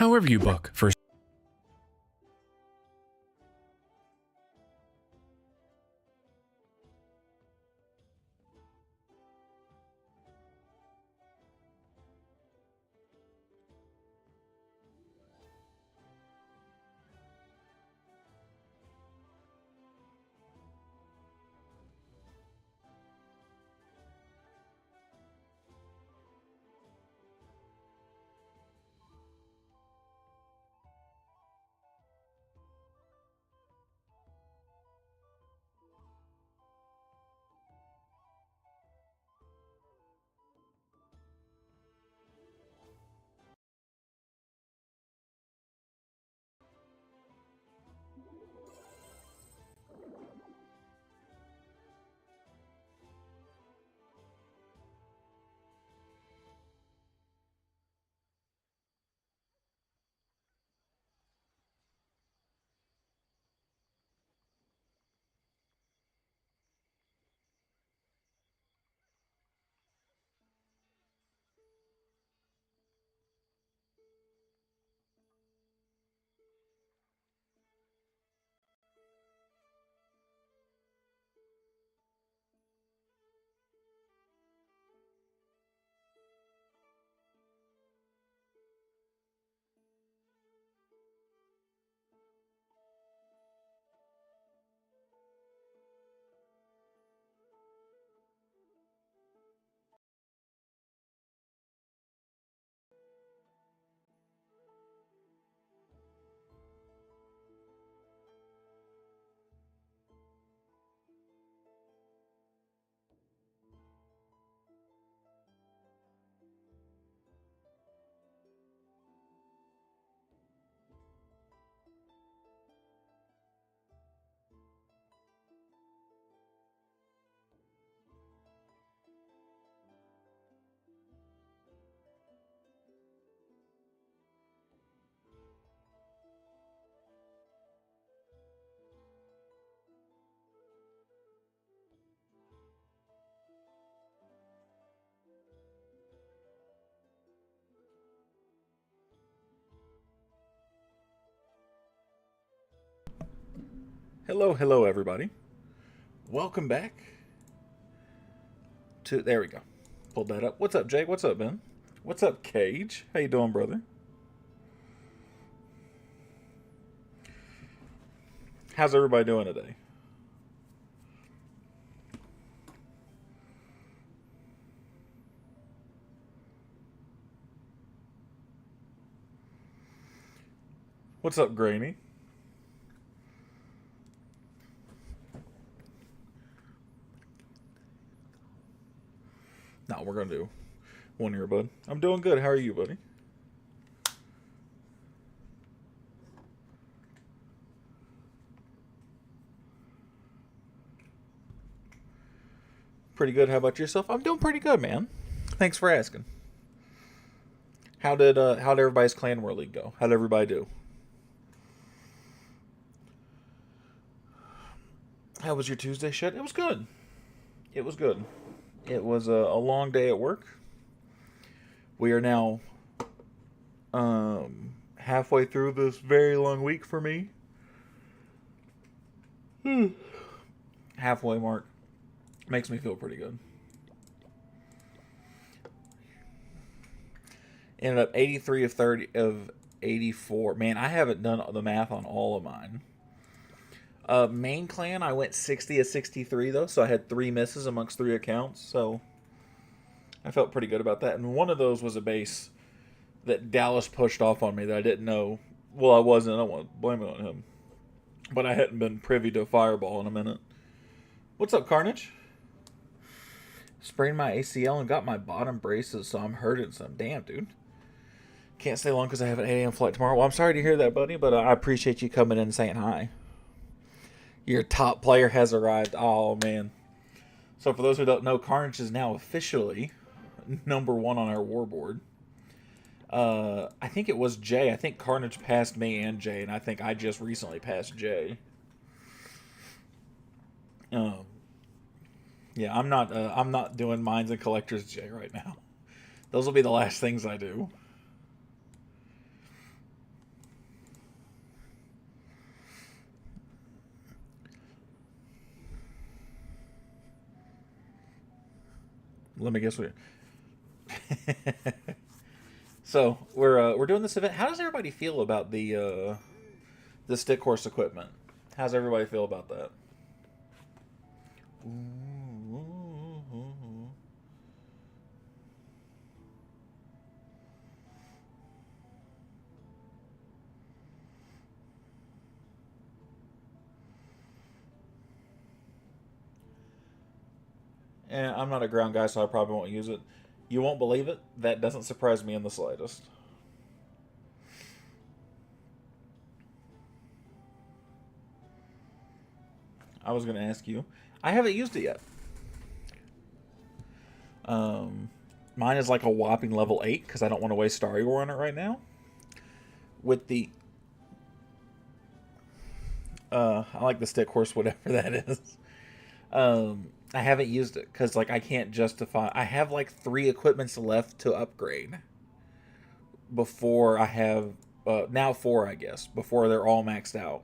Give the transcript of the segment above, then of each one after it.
However you book for Hello everybody. Welcome back to there we go. Pulled that up. What's up, Jake? What's up, Ben? What's up, Cage? How you doing, brother? How's everybody doing today? What's up, Grainy? No, we're gonna do one here, bud. I'm doing good. How are you, buddy? Pretty good. How about yourself? I'm doing pretty good, man. Thanks for asking. How did everybody's Clan War League go? How'd everybody do? How was your Tuesday shit? It was good. It was good. It was a long day at work. We are now halfway through this very long week for me. Halfway mark. Makes me feel pretty good. Ended up 83 of 30 of 84. Man, I haven't done the math on all of mine. Main clan, I went 60 of 63 though, so I had 3 misses amongst 3 accounts. So I felt pretty good about that. And one of those was a base that Dallas pushed off on me that I didn't know. Well, I wasn't. I don't want to blame it on him. But I hadn't been privy to Fireball in a minute. What's up, Carnage? Sprained my ACL and got my bottom braces, so I'm hurting some. Damn, dude. Can't stay long because I have an 8 a.m. flight tomorrow. Well, I'm sorry to hear that, buddy, but I appreciate you coming in and saying hi. Your top player has arrived. Oh, man. So for those who don't know, Carnage is now officially number 1 on our war board. I think it was Jay. I think Carnage passed me and Jay, and I think I just recently passed Jay. Yeah, I'm not doing Mines and Collectors Jay right now. Those will be the last things I do. Let me guess what. So we're doing this event. How does everybody feel about the stick horse equipment? How's everybody feel about that? And I'm not a ground guy, so I probably won't use it. You won't believe it. That doesn't surprise me in the slightest. I was going to ask you. I haven't used it yet. Mine is like a whopping level 8 because I don't want to waste Star Eagle on it right now. With the... I like the stick horse, whatever that is. I haven't used it because like I can't justify. I have like 3 equipments left to upgrade before I have now 4, I guess, before they're all maxed out.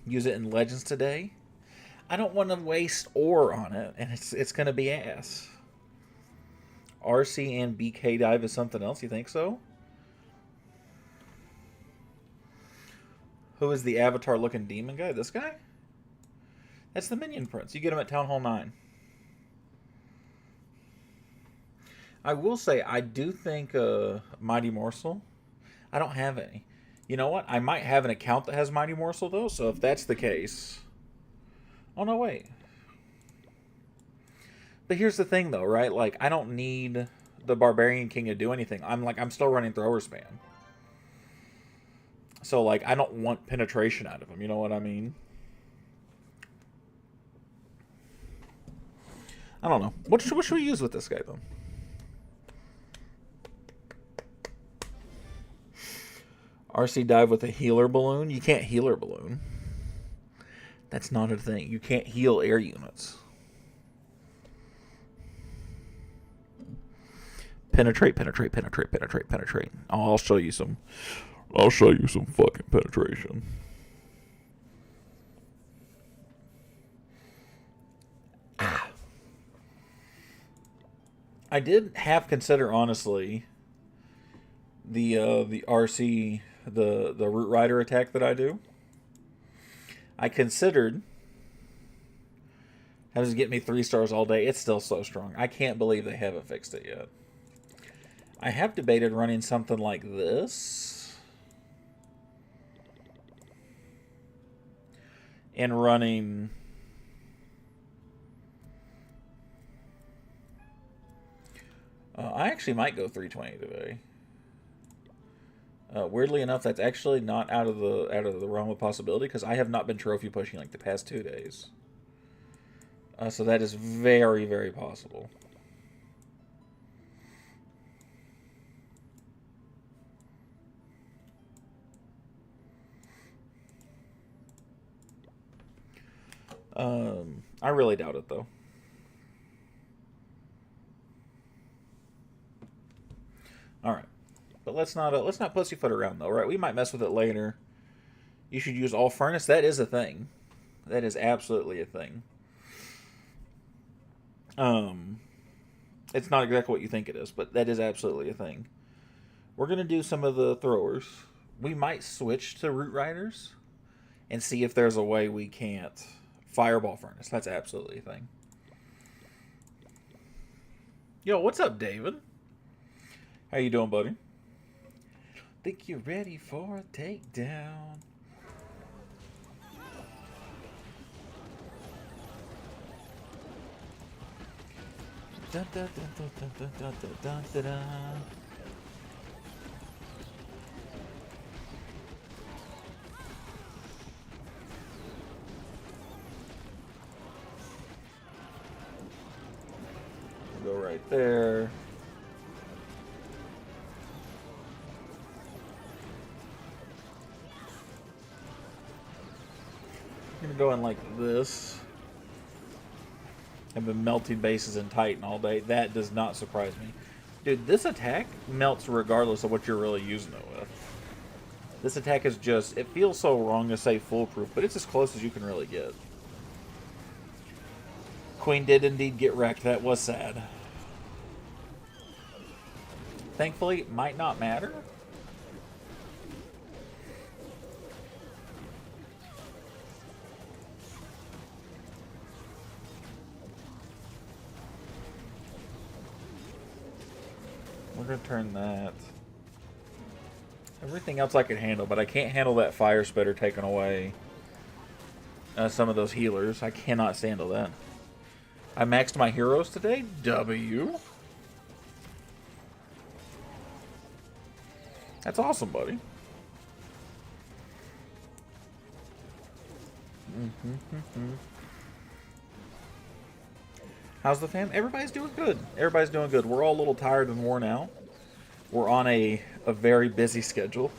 Use it in Legends today. I don't want to waste ore on it, and it's gonna be ass. RC and BK dive is something else. You think so? Who is the avatar looking demon guy? This guy? That's the Minion Prince. You get him at Town Hall 9. I will say, I do think Mighty Morsel. I don't have any. You know what? I might have an account that has Mighty Morsel, though, so if that's the case... Oh, no, wait. But here's the thing, though, right? Like, I don't need the Barbarian King to do anything. I'm still running Thrower Spam. So, like, I don't want penetration out of him. You know what I mean? I don't know. What should we use with this guy, though? RC dive with a healer balloon? You can't healer balloon. That's not a thing. You can't heal air units. Penetrate, penetrate, penetrate, penetrate, penetrate. Oh, I'll show you some fucking penetration. I did half consider, honestly, the RC, the Root Rider attack that I do. I considered having to get me 3 stars all day. It's still so strong. I can't believe they haven't fixed it yet. I have debated running something like this and running... I actually might go 320 today. Weirdly enough, that's actually not out of the realm of possibility because I have not been trophy pushing like the past 2 days. So that is very, very possible. I really doubt it though. All right. But let's not pussyfoot around though, right? We might mess with it later. You should use all furnace. That is a thing. That is absolutely a thing. It's not exactly what you think it is, but that is absolutely a thing. We're gonna do some of the throwers. We might switch to Root Riders and see if there's a way we can't Fireball Furnace. That's absolutely a thing. Yo, what's up, David? How you doing, buddy? Think you're ready for a takedown? Dun, dun, dun, dun, dun, dun, dun, dun, dun, dun. We'll go right there. I'm gonna go in like this. I've been melting bases in Titan all day. That does not surprise me. Dude, this attack melts regardless of what you're really using it with. This attack is just... It feels so wrong to say foolproof, but it's as close as you can really get. Queen did indeed get wrecked. That was sad. Thankfully, it might not matter. We're going to turn that. Everything else I can handle, but I can't handle that fire spitter taking away some of those healers. I cannot handle that. I maxed my heroes today. W. That's awesome, buddy. How's the fam? Everybody's doing good. Everybody's doing good. We're all a little tired and worn out. We're on a very busy schedule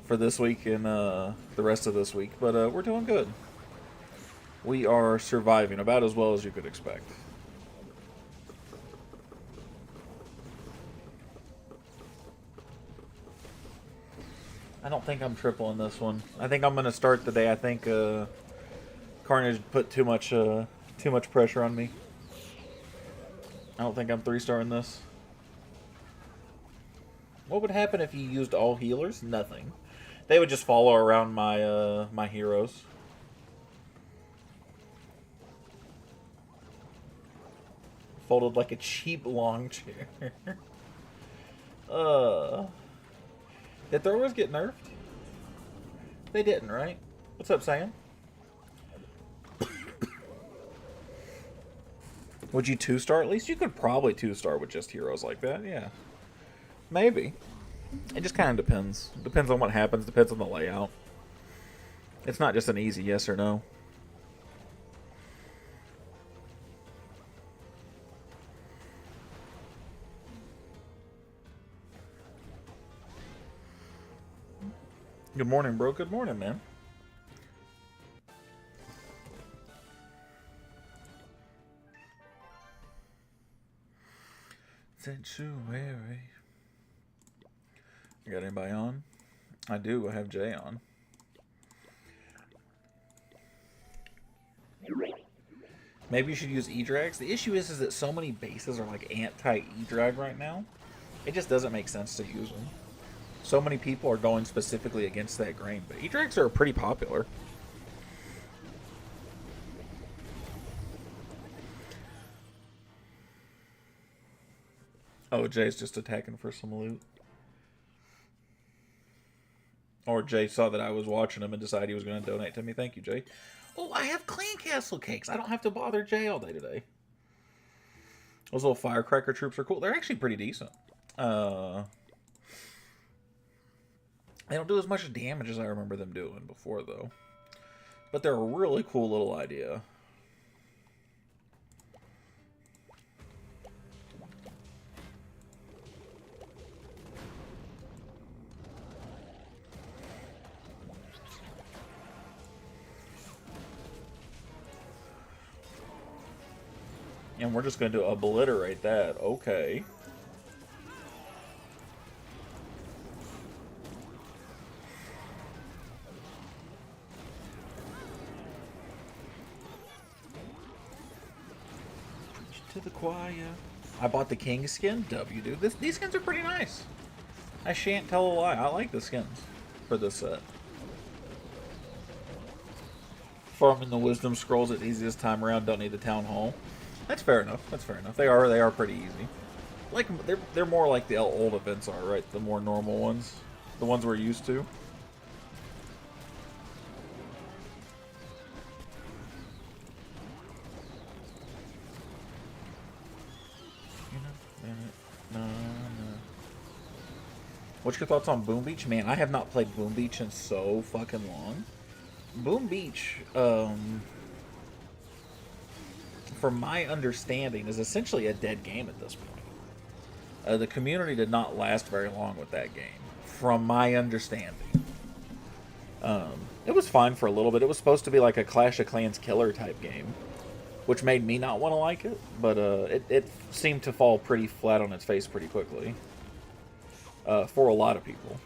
for this week and the rest of this week, but we're doing good. We are surviving about as well as you could expect. I don't think I'm triple in this one. I think I'm going to start the day. I think Carnage put too much pressure on me. I don't think I'm 3-star in this. What would happen if you used all healers? Nothing. They would just follow around my my heroes. Folded like a cheap long chair. Did throwers get nerfed? They didn't, right? What's up, Sam? Would you 2-star at least? You could probably 2-star with just heroes like that, yeah. Maybe. It just kind of depends. Depends on what happens, depends on the layout. It's not just an easy yes or no. Good morning, bro. Good morning, man. Sanctuary. You got anybody on? I do. I have Jay on. Maybe you should use E-Drags. The issue is that so many bases are like anti-E-Drag right now. It just doesn't make sense to use them. So many people are going specifically against that grain, but E-Drags are pretty popular. Oh, Jay's just attacking for some loot. Or Jay saw that I was watching him and decided he was going to donate to me. Thank you, Jay. Oh, I have Clan Castle cakes. I don't have to bother Jay all day today. Those little firecracker troops are cool. They're actually pretty decent. They don't do as much damage as I remember them doing before, though. But they're a really cool little idea. And we're just going to obliterate that. Okay. Preach to the choir. I bought the king skin. W, dude. These skins are pretty nice. I shan't tell a lie. I like the skins for this set. Farming the wisdom scrolls at the easiest time around. Don't need the town hall. That's fair enough. That's fair enough. They are pretty easy. Like they're more like the old events are, right? The more normal ones, the ones we're used to. What's your thoughts on Boom Beach? Man, I have not played Boom Beach in so fucking long. Boom Beach, from my understanding, is essentially a dead game at this point. The community did not last very long with that game, from my understanding. It was fine for a little bit. It was supposed to be like a Clash of Clans killer type game, which made me not want to like it, but it seemed to fall pretty flat on its face pretty quickly for a lot of people.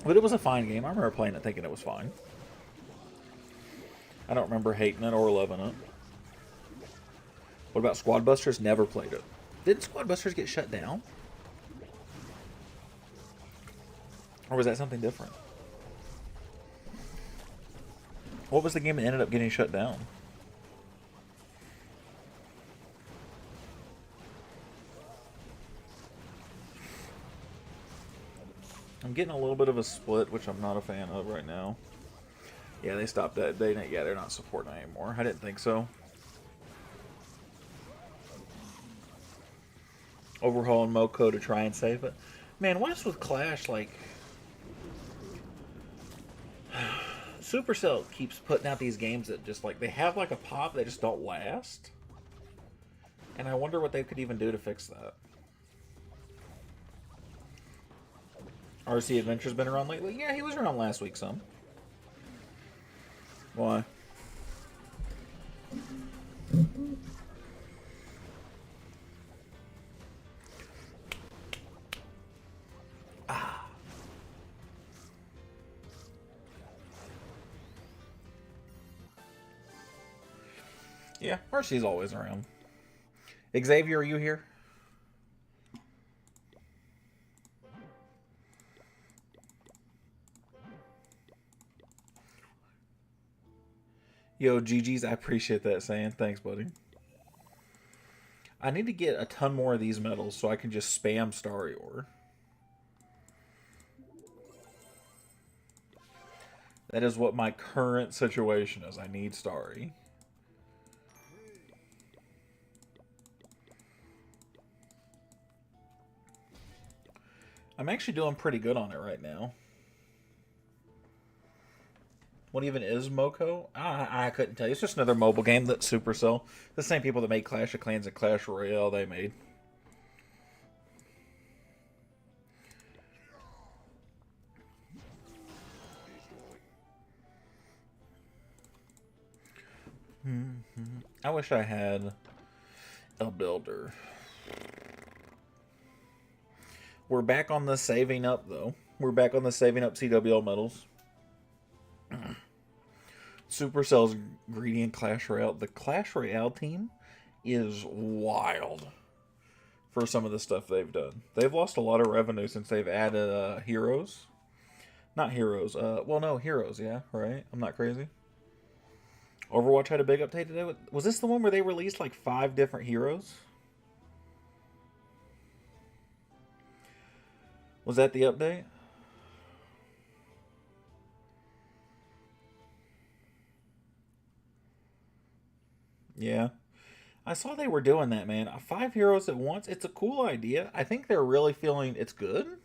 But it was a fine game. I remember playing it thinking it was fine. I don't remember hating it or loving it. What about Squad Busters? Never played it. Didn't Squad Busters get shut down? Or was that something different? What was the game that ended up getting shut down? I'm getting a little bit of a split, which I'm not a fan of right now. Yeah, they stopped that. They're not supporting it anymore. I didn't think so. Overhauling Moko to try and save it. Man, what is with Clash? Like, Supercell keeps putting out these games that just like they have like a pop, they just don't last. And I wonder what they could even do to fix that. RC Adventure's been around lately? Yeah, he was around last week some. Why? Ah. Yeah, RC's always around. Xavier, are you here? Yo, GG's, I appreciate that saying. Thanks, buddy. I need to get a ton more of these medals so I can just spam Starry Ore. That is what my current situation is. I need Starry. I'm actually doing pretty good on it right now. What even is Moko? I couldn't tell you. It's just another mobile game that Supercell, the same people that made Clash of Clans and Clash Royale, they made. I wish I had a builder. We're back on the saving up, though. We're back on the saving up CWL medals. Supercell's greedy in Clash Royale. The Clash Royale team is wild for some of the stuff they've done. They've lost a lot of revenue since they've added heroes. Not heroes. Well, no, heroes, yeah, right? I'm not crazy. Overwatch had a big update today. Was this the one where they released like 5 different heroes? Was that the update? Yeah. I saw they were doing that, man. 5 heroes at once. It's a cool idea. I think they're really feeling it's good.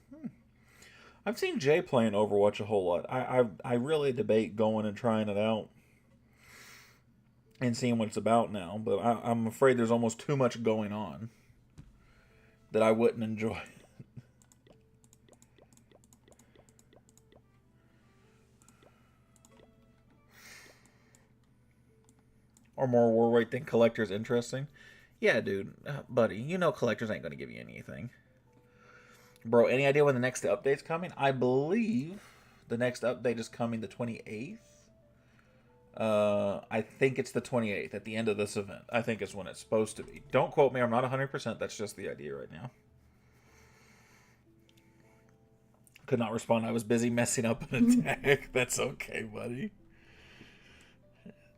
I've seen Jay playing Overwatch a whole lot. I really debate going and trying it out and seeing what it's about now. But I'm afraid there's almost too much going on that I wouldn't enjoy. Or more war weight than collectors interesting. Yeah, dude, buddy, you know collectors ain't gonna give you anything. Bro, any idea when the next update's coming? I believe the next update is coming the 28th. I think it's the 28th at the end of this event. I think it's when it's supposed to be. Don't quote me. I'm not 100%. That's just the idea right now. Could not respond. I was busy messing up an attack. That's okay, buddy.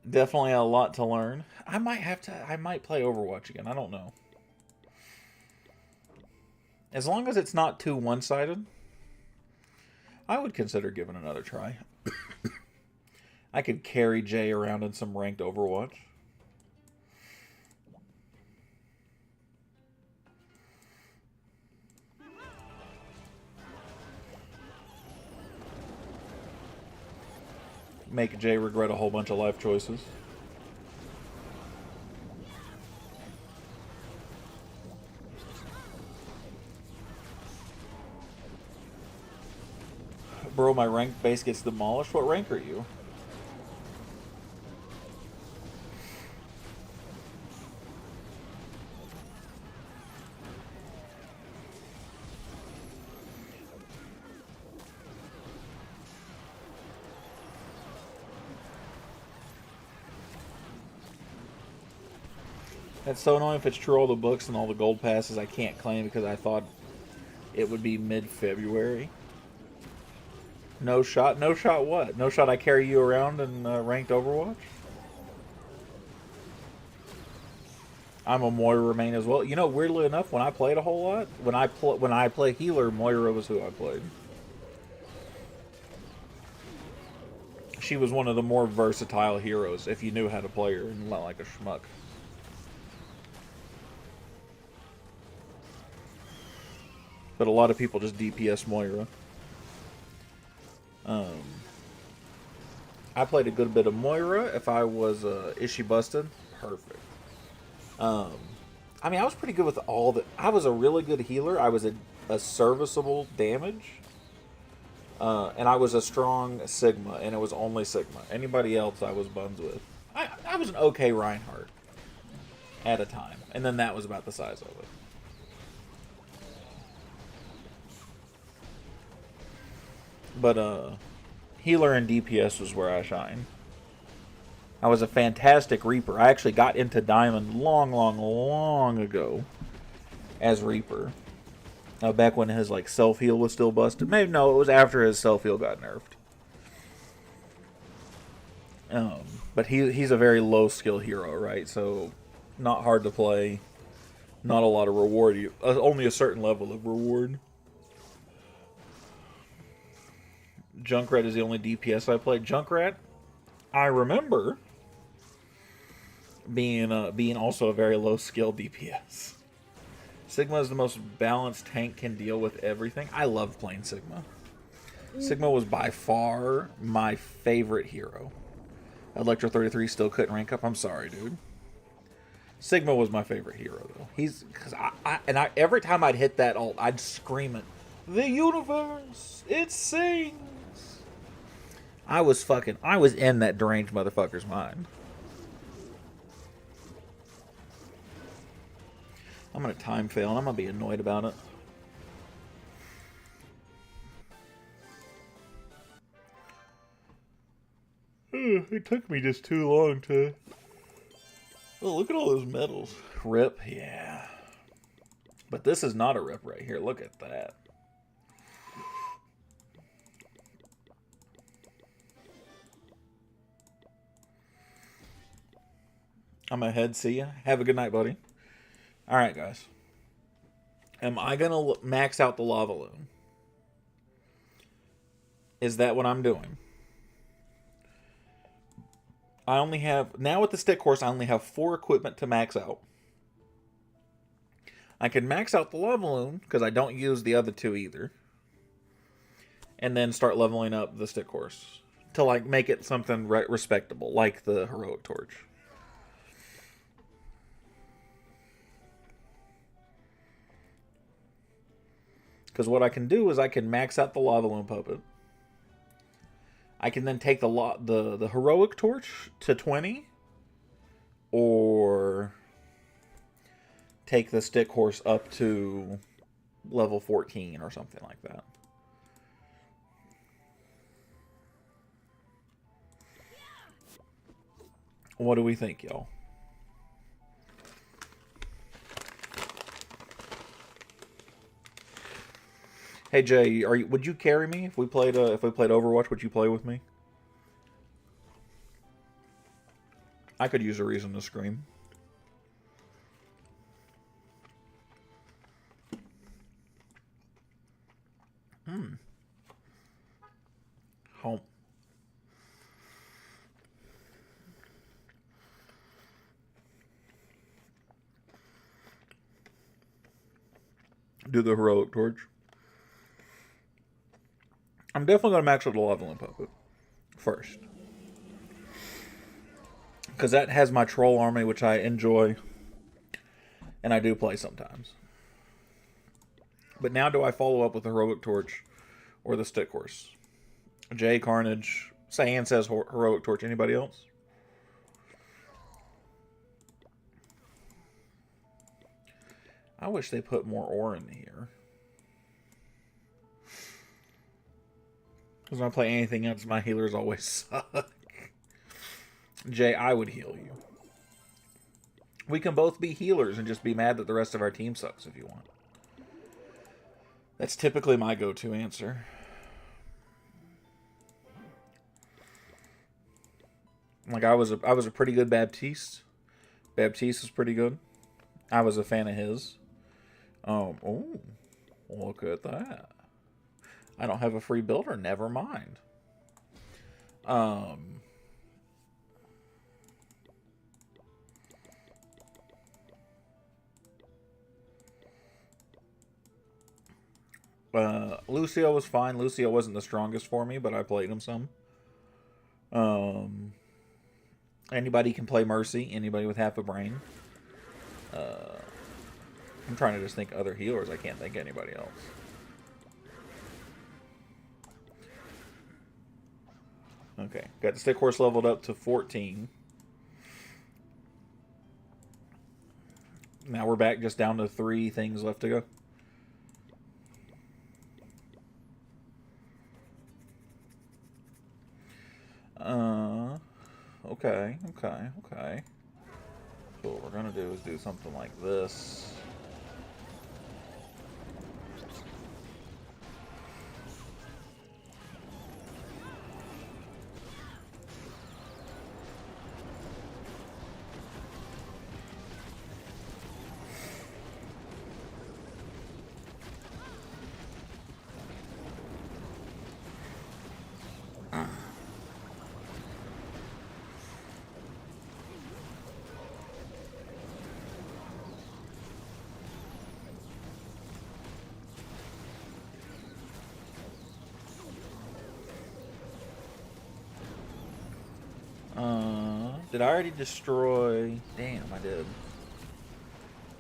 Definitely a lot to learn. I might play Overwatch again. I don't know. As long as it's not too one-sided, I would consider giving another try. I could carry Jay around in some ranked Overwatch. Make Jay regret a whole bunch of life choices. Bro, my rank base gets demolished. What rank are you? That's so annoying if it's true all the books and all the gold passes I can't claim because I thought it would be mid-February. No shot? No shot what? No shot I carry you around in ranked Overwatch? I'm a Moira main as well. You know, weirdly enough, when I played a whole lot, when I play healer, Moira was who I played. She was one of the more versatile heroes if you knew how to play her and not like a schmuck. But a lot of people just DPS Moira. I played a good bit of Moira. If I was is she busted? Perfect. I mean, I was pretty good with all the. I was a really good healer. I was a serviceable damage. And I was a strong Sigma, and it was only Sigma. Anybody else I was buns with. I was an okay Reinhardt at a time. And then that was about the size of it. But, healer and DPS was where I shine. I was a fantastic Reaper. I actually got into Diamond long ago as Reaper. Back when his like self-heal was still busted. Maybe no, it was after his self-heal got nerfed. But he's a very low skill hero, right? So not hard to play. Not a lot of reward. Only a certain level of reward. Junkrat is the only DPS I played. Junkrat, I remember being also a very low skill DPS. Sigma is the most balanced tank, can deal with everything. I loved playing Sigma. Sigma was by far my favorite hero. Electro 33 still couldn't rank up. I'm sorry, dude. Sigma was my favorite hero, though. Because every time I'd hit that ult, I'd scream it. The universe! It sings! I was in that deranged motherfucker's mind. I'm going to time fail, and I'm going to be annoyed about it. It took me just too long to... Oh, look at all those medals. Rip, yeah. But this is not a rip right here. Look at that. I'm ahead. See ya. Have a good night, buddy. Alright, guys. Am I going to max out the lava loon? Is that what I'm doing? I only have... Now with the stick horse, I only have 4 equipment to max out. I can max out the lava loon, because I don't use the other 2 either. And then start leveling up the stick horse. To, like, make it something respectable, like the heroic torch. Because what I can do is I can max out the lava loon puppet. I can then take the heroic torch to 20. Or take the stick horse up to level 14 or something like that. What do we think, y'all? Hey Jay, would you carry me if we played Overwatch? Would you play with me? I could use a reason to scream. Home. Do the heroic torch. I'm definitely going to max out the lava loon puppet first. Because that has my troll army, which I enjoy. And I do play sometimes. But now do I follow up with the heroic torch or the stick horse? Jay, Carnage, Cyan says heroic torch. Anybody else? I wish they put more ore in here. Because when I play anything else, my healers always suck. Jay, I would heal you. We can both be healers and just be mad that the rest of our team sucks if you want. That's typically my go-to answer. Like I was a pretty good Baptiste. Baptiste was pretty good. I was a fan of his. Oh, look at that. I don't have a free builder. Never mind. Lucio was fine. Lucio wasn't the strongest for me, but I played him some. Anybody can play Mercy. Anybody with half a brain. I'm trying to just think other healers. I can't think of anybody else. Okay, got the stick horse leveled up to 14. Now we're back just down to 3 things left to go. Okay. So what we're gonna do is do something like this. Did I already destroy? Damn, I did.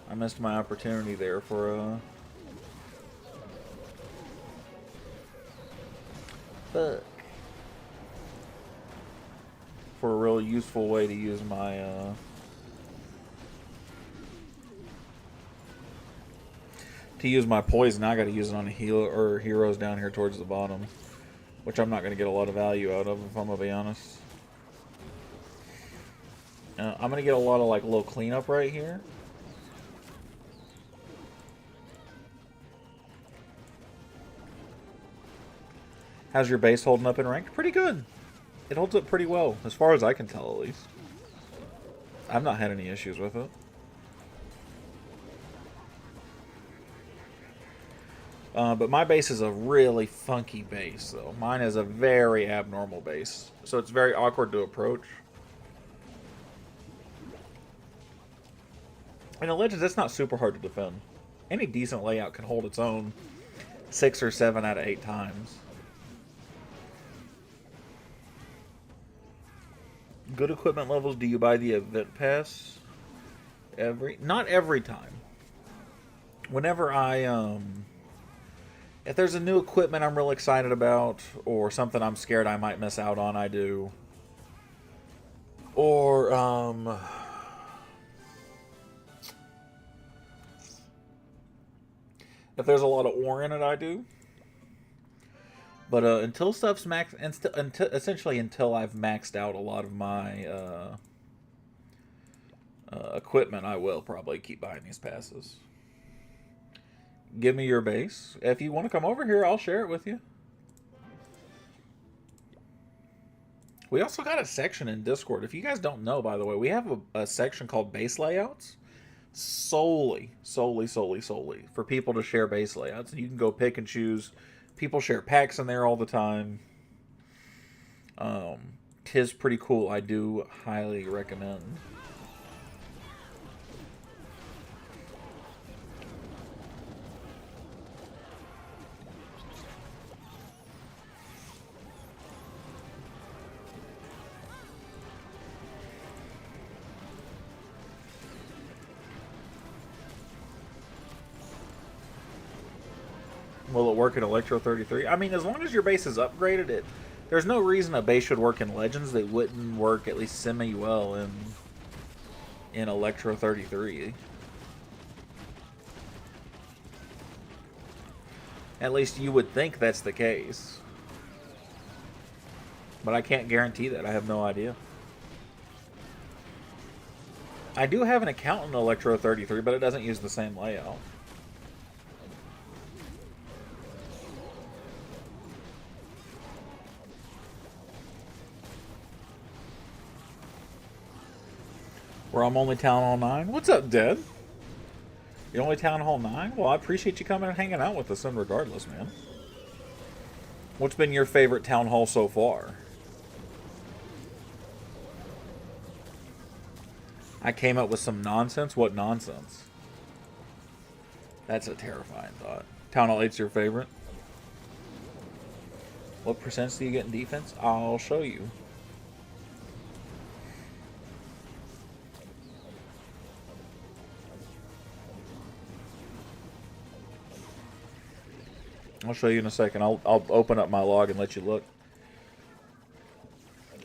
I missed my opportunity there for a... Fuck. For a real useful way to use my, to use my poison. I gotta use it on a healer or heroes down here towards the bottom. Which I'm not gonna get a lot of value out of, if I'm gonna be honest. I'm going to get a lot of, like, little cleanup right here. How's your base holding up in ranked? Pretty good. It holds up pretty well, as far as I can tell, at least. I've not had any issues with it. But my base is a really funky base, though. Mine is a very abnormal base, so it's very awkward to approach. And in Legends, that's not super hard to defend. Any decent layout can hold its own 6 or 7 out of 8 times. Good equipment levels, do you buy the event pass? Not every time. Whenever I, if there's a new equipment I'm real excited about, or something I'm scared I might miss out on, I do. Or, if there's a lot of ore in it, I do. But until stuff's maxed, essentially until I've maxed out a lot of my equipment, I will probably keep buying these passes. Give me your base. If you want to come over here, I'll share it with you. We also got a section in Discord. If you guys don't know, by the way, we have a section called base layouts. Solely for people to share base layouts. And you can go pick and choose. People share packs in there all the time. Tis pretty cool. I do highly recommend. Will it work in Electro 33? I mean, as long as your base is upgraded, there's no reason a base should work in Legends that wouldn't work at least semi-well in Electro 33. At least you would think that's the case. But I can't guarantee that. I have no idea. I do have an account in Electro 33, but it doesn't use the same layout. Where I'm only Town Hall 9? What's up, Dead? You're only Town Hall 9? Well, I appreciate you coming and hanging out with us, and regardless, man. What's been your favorite Town Hall so far? I came up with some nonsense? What nonsense? That's a terrifying thought. Town Hall 8's your favorite? What percents do you get in defense? I'll show you. I'll show you in a second. I'll open up my log and let you look.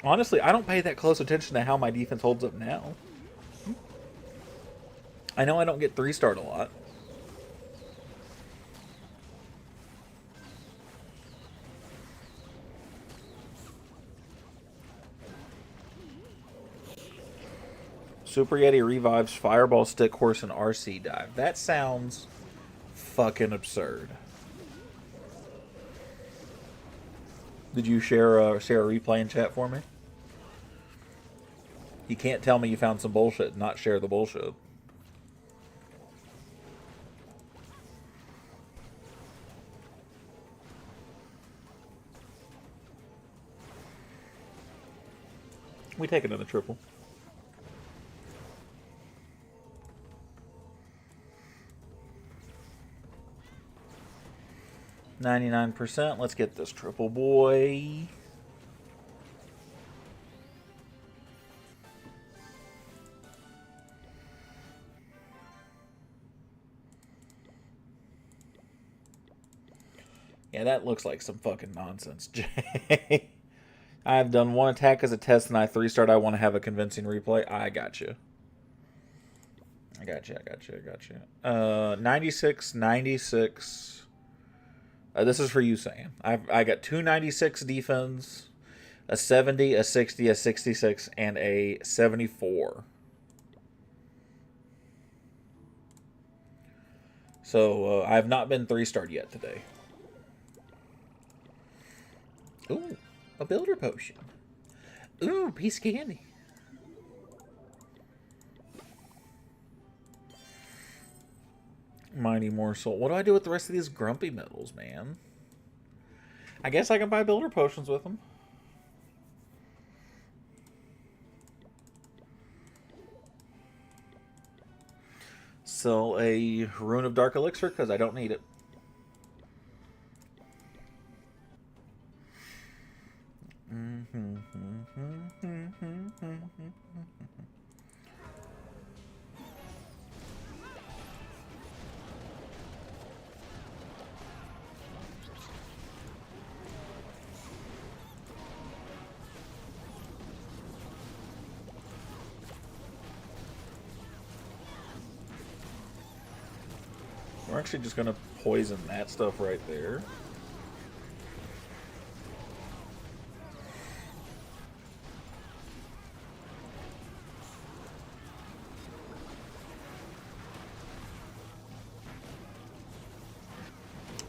Honestly, I don't pay that close attention to how my defense holds up now. I know I don't get 3-starred a lot. Super Yeti revives Fireball, Stick Horse, and RC Dive. That sounds fucking absurd. Did you share a replay in chat for me? You can't tell me you found some bullshit and not share the bullshit. We take it in a triple. 99%. Let's get this triple boy. Yeah, that looks like some fucking nonsense, Jay. I've done one attack as a test and I 3-starred. I want to have a convincing replay. I got you. I got you. 96, 96. This is for you, Sam. I got 296 defense, a 70, a 60, a 66, and a 74. So I have not been 3-starred yet today. Ooh, a builder potion. Ooh, piece of candy. Mighty Morsel. What do I do with the rest of these grumpy medals, man? I guess I can buy builder potions with them. Sell a Rune of Dark Elixir because I don't need it. We're actually just going to poison that stuff right there.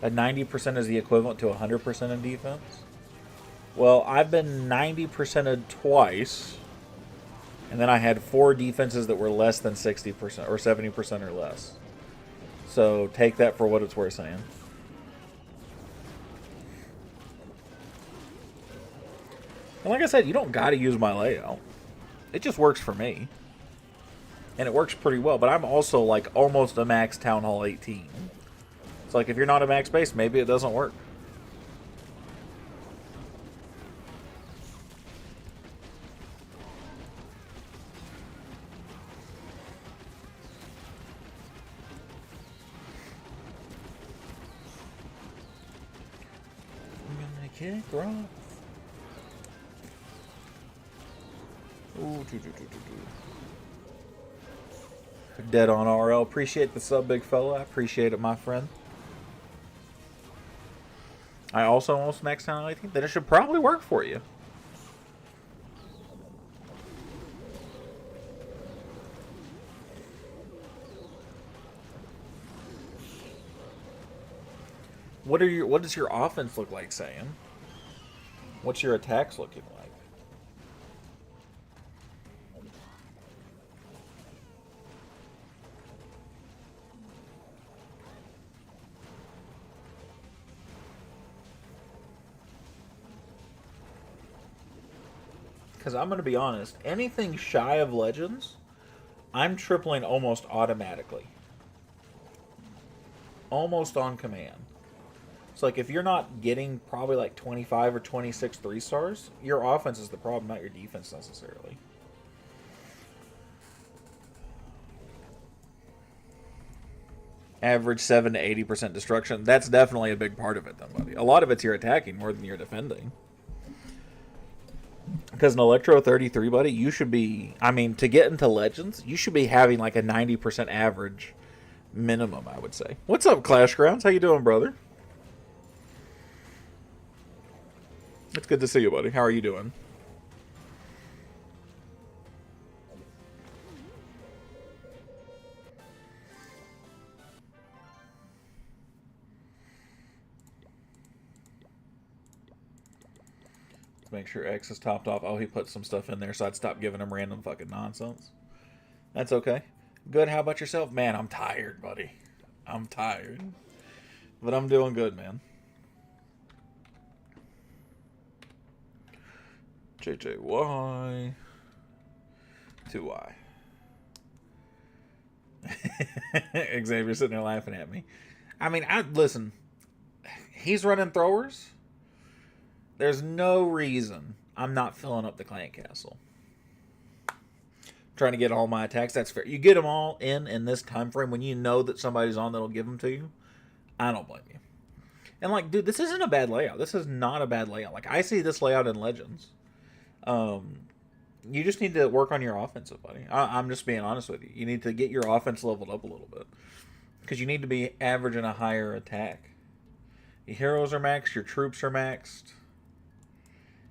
A 90% is the equivalent to 100% in defense? Well, I've been 90%ed twice. And then I had 4 defenses that were less than 60% or 70% or less. So take that for what it's worth, saying. And like I said, you don't got to use my layout. It just works for me. And it works pretty well. But I'm also like almost a max Town Hall 18. It's like if you're not a max base, maybe it doesn't work. Kick rock. Ooh, Dead on RL. Appreciate the sub, big fella. I appreciate it, my friend. I also almost maxed out on 18. Then it should probably work for you. What does your offense look like, Sam? What's your attacks looking like? Because I'm going to be honest, anything shy of Legends, I'm tripling almost automatically. Almost on command. So, like, if you're not getting probably like 25 or 26 3-stars, your offense is the problem, not your defense necessarily. Average 7 to 80% destruction. That's definitely a big part of it, then, buddy. A lot of it's your attacking more than your defending. Because in Electro 33, buddy, you should be... I mean, to get into Legends, you should be having like a 90% average minimum, I would say. What's up, Clash Grounds? How you doing, brother? It's good to see you, buddy. How are you doing? Make sure X is topped off. Oh, he put some stuff in there, so I'd stop giving him random fucking nonsense. That's okay. Good, how about yourself? Man, I'm tired, buddy. I'm tired. But I'm doing good, man. JJY. 2Y. Xavier sitting there laughing at me. I mean, listen. He's running throwers. There's no reason I'm not filling up the clan castle. Trying to get all my attacks. That's fair. You get them all in this time frame when you know that somebody's on that'll give them to you. I don't blame you. And like, dude, this isn't a bad layout. This is not a bad layout. Like, I see this layout in Legends. You just need to work on your offensive, buddy. I'm just being honest with you. You need to get your offense leveled up a little bit. Because you need to be averaging a higher attack. Your heroes are maxed. Your troops are maxed.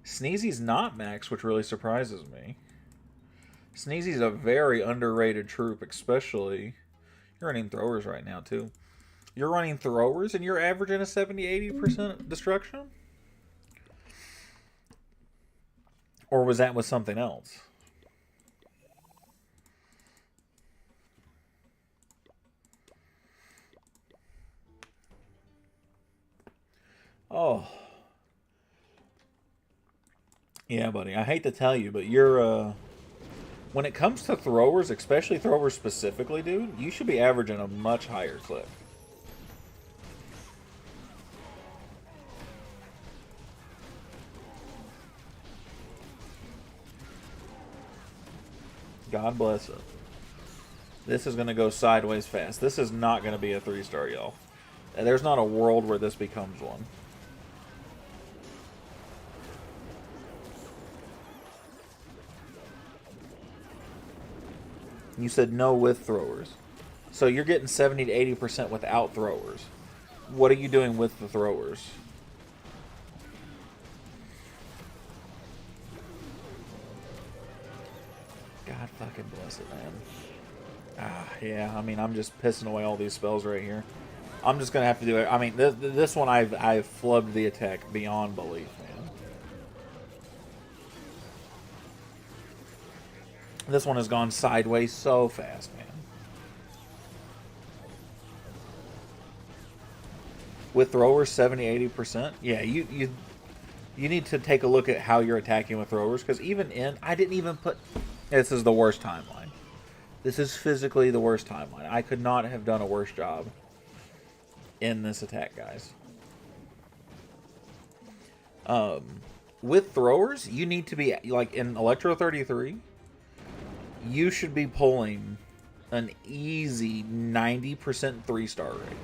Sneezy's not maxed, which really surprises me. Sneezy's a very underrated troop, especially... You're running throwers right now, too. You're running throwers and you're averaging a 70-80% destruction? Or was that with something else? Oh. Yeah, buddy. I hate to tell you, but you're, when it comes to throwers, especially throwers specifically, dude, you should be averaging a much higher clip. God bless it. This is going to go sideways fast. This is not going to be a 3-star, y'all. There's not a world where this becomes one. You said no with throwers. So you're getting 70 to 80% without throwers. What are you doing with the throwers? God fucking bless it, man. Yeah, I mean, I'm just pissing away all these spells right here. I'm just going to have to do it. I mean, this one I've flubbed the attack beyond belief, man. This one has gone sideways so fast, man. With throwers 70-80%, yeah, you need to take a look at how you're attacking with throwers, because even I didn't even put... This is the worst timeline. This is physically the worst timeline. I could not have done a worse job in this attack, guys. With throwers, you need to be, like, in Electro 33, you should be pulling an easy 90% 3-star rate.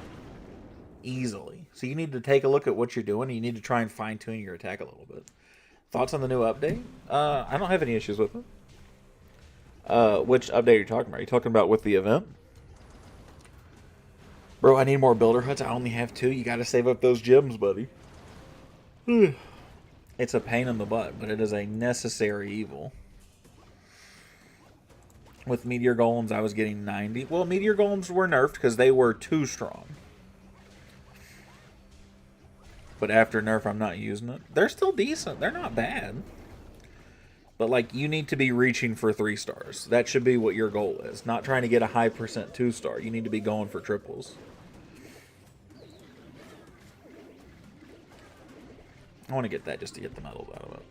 Easily. So you need to take a look at what you're doing, and you need to try and fine-tune your attack a little bit. Thoughts on the new update? I don't have any issues with it. Which update are you talking about? Are you talking about with the event? Bro, I need more builder huts. I only have 2. You gotta save up those gems, buddy. It's a pain in the butt, but it is a necessary evil. With Meteor Golems, I was getting 90. Well, Meteor Golems were nerfed because they were too strong. But after nerf, I'm not using it. They're still decent. They're not bad. But, like, you need to be reaching for 3 stars. That should be what your goal is. Not trying to get a high percent 2-star. You need to be going for triples. I want to get that just to get the medals out of it.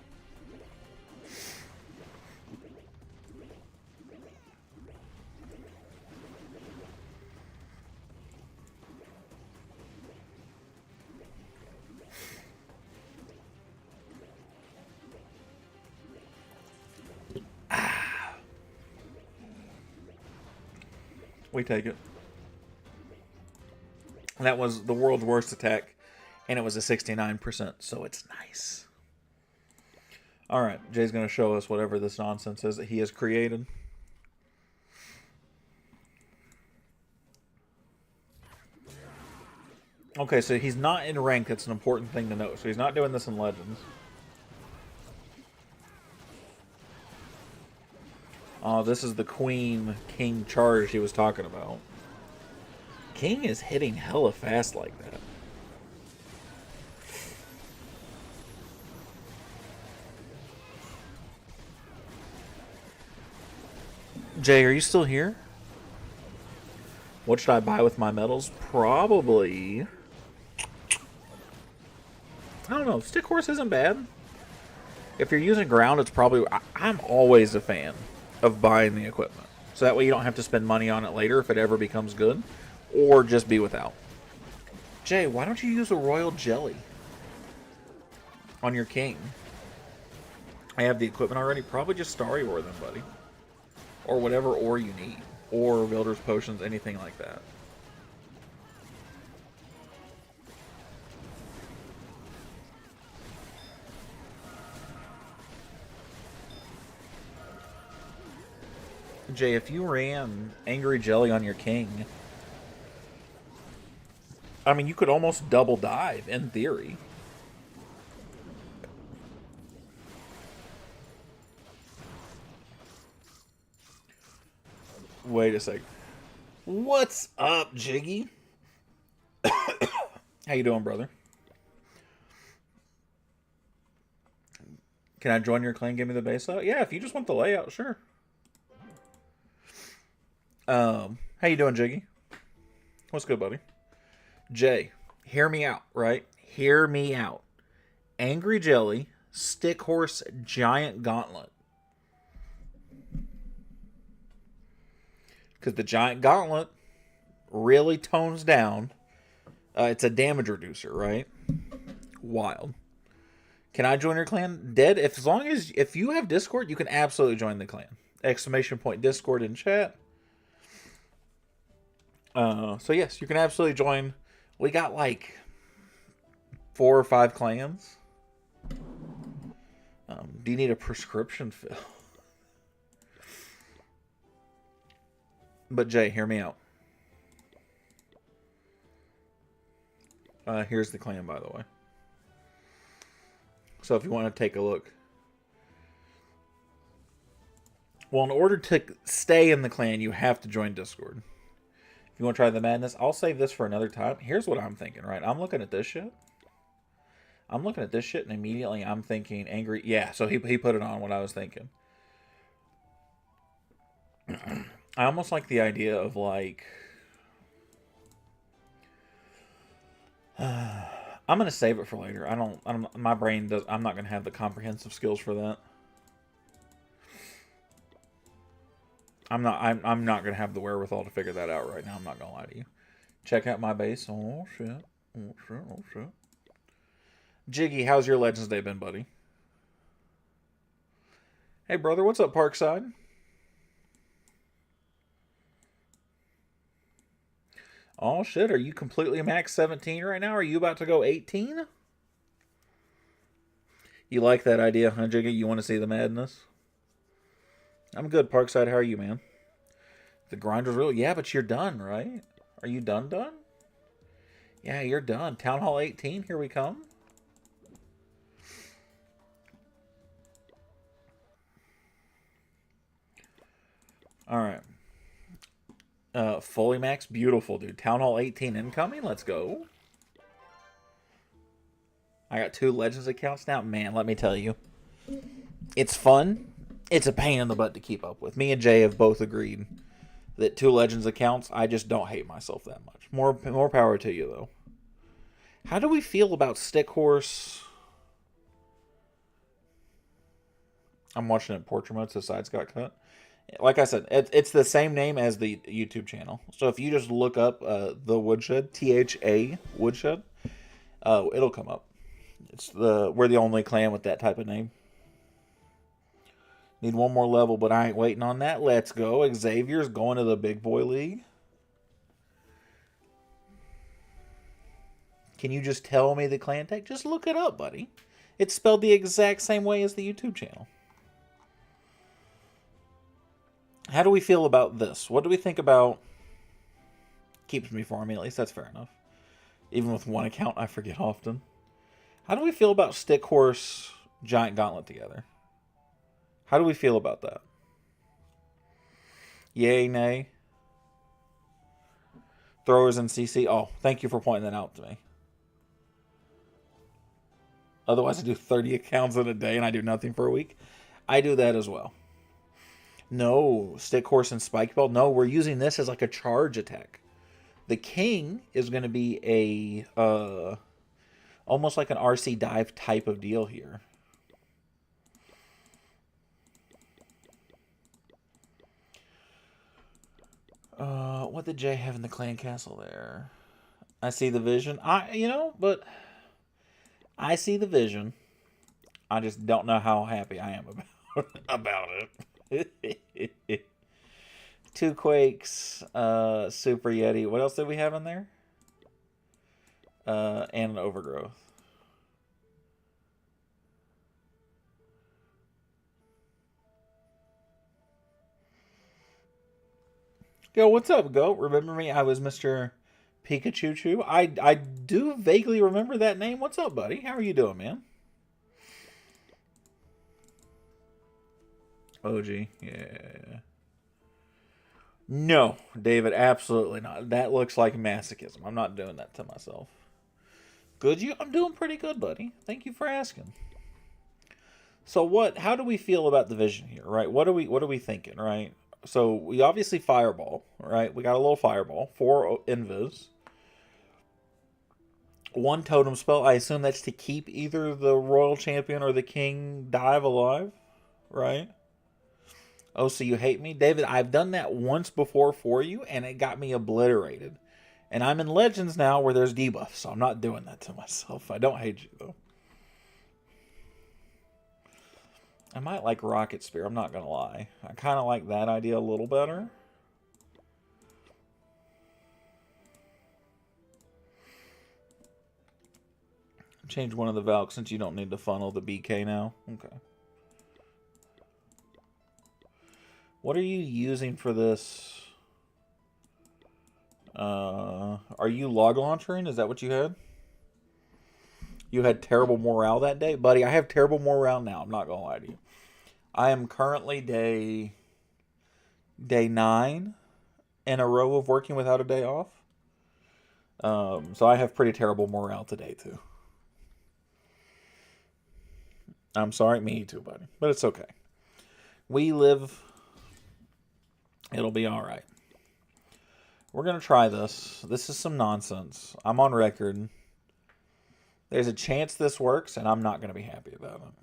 We take it. That was the world's worst attack, and it was a 69%, so it's nice. Alright, Jay's going to show us whatever this nonsense is that he has created. Okay, so he's not in rank. That's an important thing to note. So he's not doing this in Legends. Oh, this is the Queen King charge he was talking about. King is hitting hella fast like that. Jay, are you still here? What should I buy with my medals? Probably... I don't know. Stick Horse isn't bad. If you're using ground, it's probably... I'm always a fan of buying the equipment. So that way you don't have to spend money on it later if it ever becomes good. Or just be without. Jay, why don't you use a Royal Jelly on your King? I have the equipment already. Probably just Starry Ore then, buddy. Or whatever ore you need. Or Builder's Potions, anything like that. Jay, if you ran Angry Jelly on your King, I mean, you could almost double dive, in theory. Wait a sec. What's up, Jiggy? How you doing, brother? Can I join your clan? Give me the base layout? Yeah, if you just want the layout, sure. How you doing, Jiggy? What's good, buddy? Jay, hear me out, right? Hear me out. Angry Jelly, Stick Horse, Giant Gauntlet. Because the Giant Gauntlet really tones down. It's a damage reducer, right? Wild. Can I join your clan? Dead. If you have Discord, you can absolutely join the clan. Exclamation point Discord in chat. So yes, you can absolutely join. We got like 4 or 5 clans. Do you need a prescription fill? But Jay, hear me out. Here's the clan, by the way. So if you want to take a look. Well, in order to stay in the clan, you have to join Discord. If you want to try the madness, I'll save this for another time. Here's what I'm thinking, right? I'm looking at this shit. And immediately I'm thinking angry. Yeah, so he put it on what I was thinking. I almost like the idea of like... I'm gonna save it for later. My brain does. I'm not gonna have the comprehensive skills for that. I'm not gonna have the wherewithal to figure that out right now. I'm not gonna lie to you. Check out my base. Oh shit. Oh shit. Oh shit. Jiggy, how's your Legends Day been, buddy? Hey brother, what's up, Parkside? Oh shit, are you completely max 17 right now? Are you about to go 18? You like that idea, huh, Jiggy? You want to see the madness? I'm good, Parkside. How are you, man? The grind was real. Yeah, but you're done, right? Are you done? Yeah, you're done. Town Hall 18, here we come. Alright. Fully max, beautiful, dude. Town Hall 18 incoming, let's go. I got 2 Legends accounts now. Man, let me tell you, it's fun. It's a pain in the butt to keep up with. Me and Jay have both agreed that 2 Legends accounts, I just don't hate myself that much. More power to you, though. How do we feel about Stick Horse? I'm watching it portrait mode, so sides got cut. Like I said, it's the same name as the YouTube channel. So if you just look up the Woodshed, THA Woodshed, it'll come up. We're the only clan with that type of name. Need one more level, but I ain't waiting on that. Let's go. Xavier's going to the big boy league. Can you just tell me the clan tag? Just look it up, buddy. It's spelled the exact same way as the YouTube channel. How do we feel about this? What do we think about... Keeps me farming, at least that's fair enough. Even with one account, I forget often. How do we feel about Stick Horse Giant Gauntlet together? How do we feel about that? Yay, nay? Throwers and CC? Oh, thank you for pointing that out to me. Otherwise, I do 30 accounts in a day and I do nothing for a week. I do that as well. No, Stick Horse and Spike Ball. No, we're using this as like a charge attack. The King is going to be a almost like an RC dive type of deal here. What did Jay have in the clan castle there? I see the vision. But I see the vision. I just don't know how happy I am about it. 2 Quakes, Super Yeti. What else did we have in there? And an Overgrowth. Yo, what's up, Goat? Remember me? I was Mr. Pikachu. I do vaguely remember that name. What's up, buddy? How are you doing, man? OG, yeah. No, David, absolutely not. That looks like masochism. I'm not doing that to myself. Good, I'm doing pretty good, buddy. Thank you for asking. So how do we feel about the vision here, right? What are we thinking, right? So we obviously fireball, right? We got a little fireball, 4 invis. 1 totem spell. I assume that's to keep either the royal champion or the king dive alive, right? Oh, so you hate me? David, I've done that once before for you, and it got me obliterated. And I'm in Legends now where there's debuffs, so I'm not doing that to myself. I don't hate you, though. I might like Rocket Spear, I'm not going to lie. I kind of like that idea a little better. Change one of the Valks since you don't need to funnel the BK now. Okay. What are you using for this? Are you log launchering? Is that what you had? You had terrible morale that day? Buddy, I have terrible morale now. I'm not going to lie to you. I am currently day 9 in a row of working without a day off. So I have pretty terrible morale today, too. I'm sorry. Me too, buddy. But it's okay. We live... It'll be all right. We're going to try this. This is some nonsense. I'm on record. There's a chance this works, and I'm not going to be happy about it.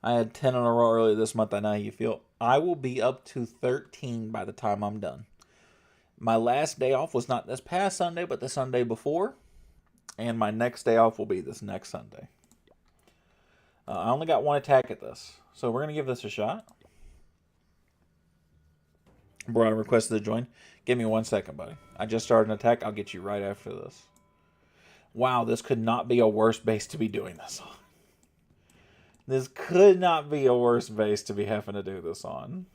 I had 10 in a row earlier this month. I know how you feel. I will be up to 13 by the time I'm done. My last day off was not this past Sunday, but the Sunday before. And my next day off will be this next Sunday. I only got 1 attack at this. So we're going to give this a shot. Brian requested to join. Give me 1 second, buddy. I just started an attack. I'll get you right after this. Wow, this could not be a worse base to be doing this on. This could not be a worse base to be having to do this on.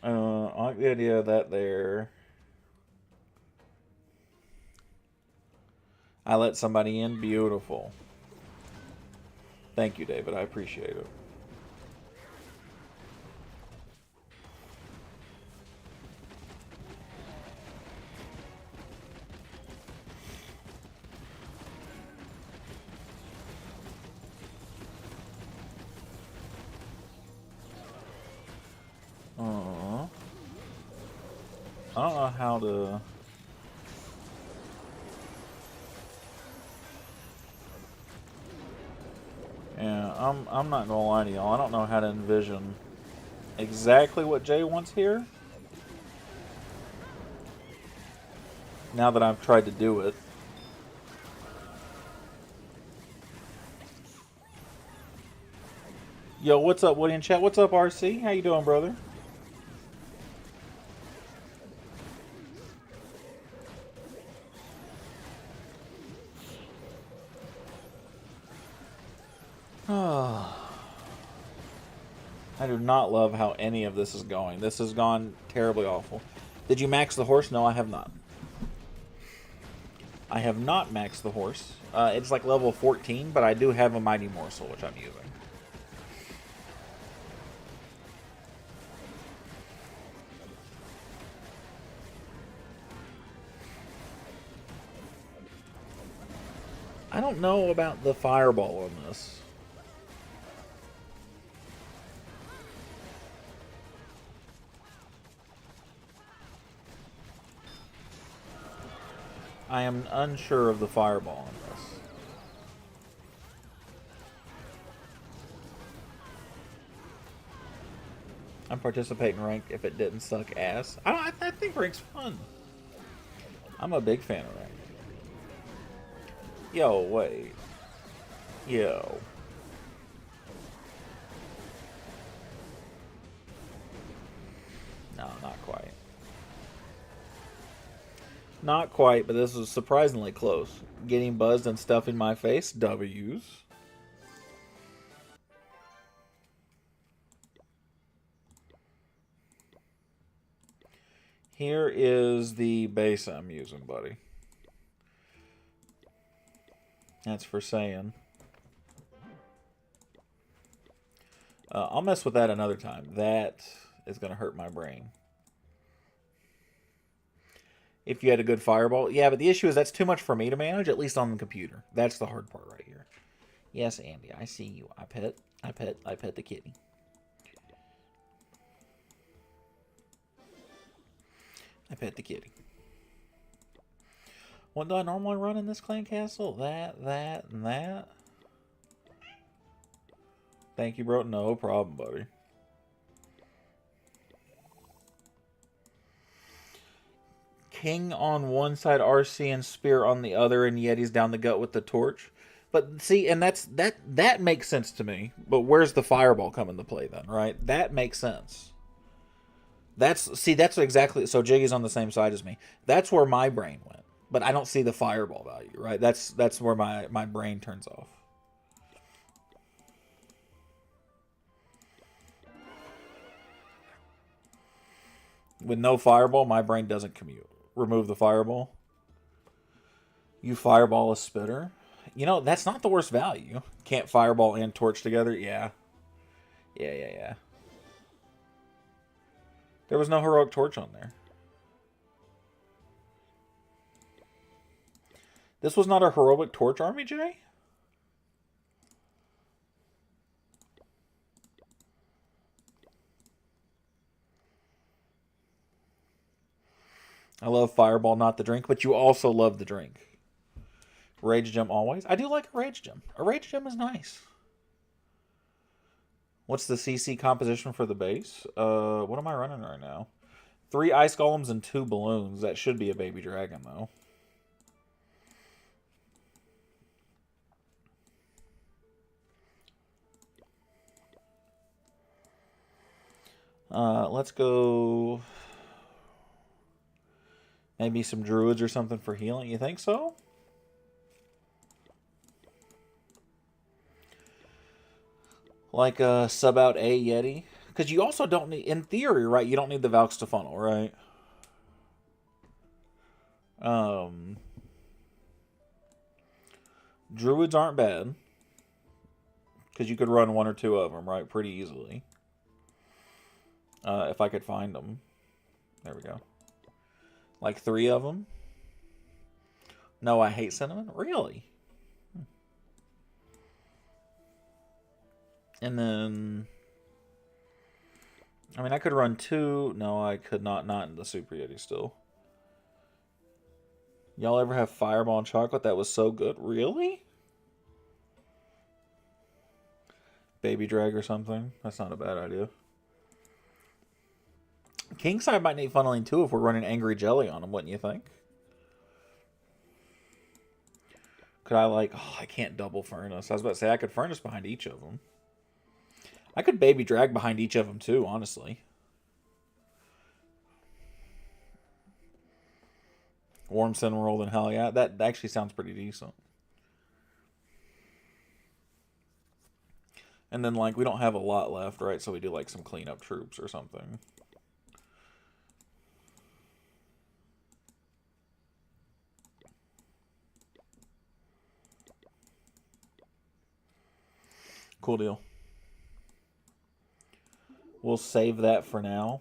I like the idea of that there. I let somebody in. Beautiful. Thank you, David. I appreciate it. I don't know how to... Yeah, I'm not gonna lie to y'all. I don't know how to envision exactly what Jay wants here. Now that I've tried to do it. Yo, what's up, Woody in chat? What's up, RC? How you doing, brother? I do not love how any of this is going. This has gone terribly awful. Did you max the horse? No, I have not. I have not maxed the horse. It's like level 14, but I do have a Mighty Morsel, which I'm using. I don't know about the fireball on this. I am unsure of the fireball on this. I'm participating in ranked if it didn't suck ass. I think rank's fun. I'm a big fan of ranked. Yo, wait. Yo. No, not quite. Not quite, but this was surprisingly close. Getting buzzed and stuff in my face. W's. Here is the base I'm using, buddy. That's for saying. I'll mess with that another time. That is going to hurt my brain. If you had a good fireball. Yeah, but the issue is that's too much for me to manage, at least on the computer. That's the hard part right here. Yes, Andy, I see you. I pet the kitty. I pet the kitty. What do I normally run in this clan castle? That, and that. Thank you, bro. No problem, buddy. King on one side, RC and Spear on the other, and Yeti's down the gut with the torch. But see, and that makes sense to me. But where's the fireball come into play then, right? That makes sense. That's exactly, so Jiggy's on the same side as me. That's where my brain went. But I don't see the fireball value, right? That's where my brain turns off. With no fireball, my brain doesn't commute. Remove the fireball. You fireball a spitter. You know, that's not the worst value. Can't fireball and torch together. Yeah. Yeah. There was no heroic torch on there. This was not a heroic torch army, Jay? I love fireball, not the drink, but you also love the drink. Rage gem always. I do like a rage gem. A rage gem is nice. What's the CC composition for the base? What am I running right now? 3 ice golems and 2 balloons. That should be a baby dragon, though. Let's go... Maybe some druids or something for healing. You think so? Like a sub out a Yeti? Because you also don't need, in theory, right? You don't need the Valks to funnel, right? Druids aren't bad. Because you could run 1 or 2 of them, right? Pretty easily. If I could find them. There we go. Like 3 of them. No, I hate cinnamon? Really? And then... I mean, I could run 2. No, I could not. Not in the Super Yeti still. Y'all ever have Fireball and Chocolate? That was so good. Really? Baby Drag or something? That's not a bad idea. Kingside might need funneling too if we're running Angry Jelly on them, wouldn't you think? Could I like... Oh, I can't double furnace. I was about to say I could furnace behind each of them. I could Baby Drag behind each of them too, honestly. Warm Sin World and hell yeah. That actually sounds pretty decent. And then, like, we don't have a lot left, right? So we do, like, some cleanup troops or something. Cool deal. We'll save that for now.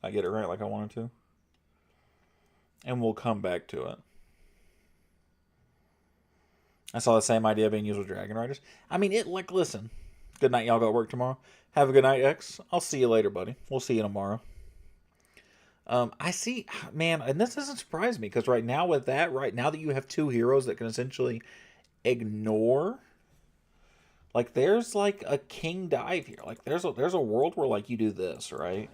I get it right like I wanted to. And we'll come back to it. I saw the same idea being used with Dragon Riders. I mean, listen. Good night, y'all got work tomorrow. Have a good night, X. I'll see you later, buddy. We'll see you tomorrow. I see, man, and this doesn't surprise me, because right now with that, right now that you have 2 heroes that can essentially ignore, like, there's, like, a king dive here. Like, there's a world where, like, you do this, right?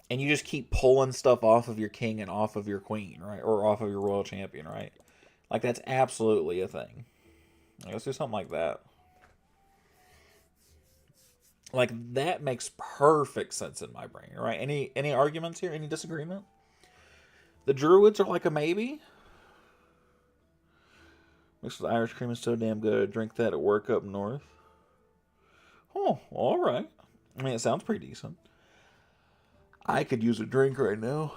And you just keep pulling stuff off of your king and off of your queen, right? Or off of your royal champion, right? Like, that's absolutely a thing. Like, let's do something like that. Like, that makes perfect sense in my brain, right? Any arguments here? Any disagreement? The Druids are like a maybe. Mixed with Irish cream is so damn good. Drink that at work up north. Oh, all right. I mean, it sounds pretty decent. I could use a drink right now.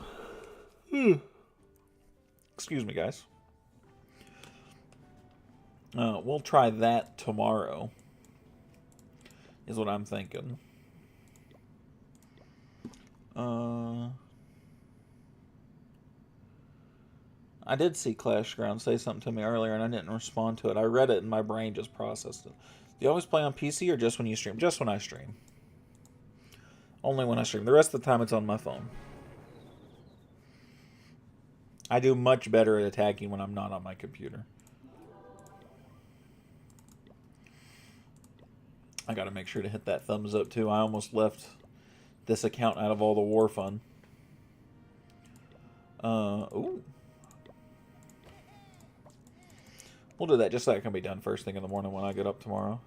Excuse me, guys. We'll try that tomorrow. Is what I'm thinking. I did see Clash Ground say something to me earlier, and I didn't respond to it. I read it, and my brain just processed it. Do you always play on PC, or just when you stream? Just when I stream. Only when I stream. The rest of the time, it's on my phone. I do much better at attacking when I'm not on my computer. I gotta make sure to hit that thumbs up too. I almost left this account out of all the war fun. Ooh. We'll do that just so that can be done first thing in the morning when I get up tomorrow.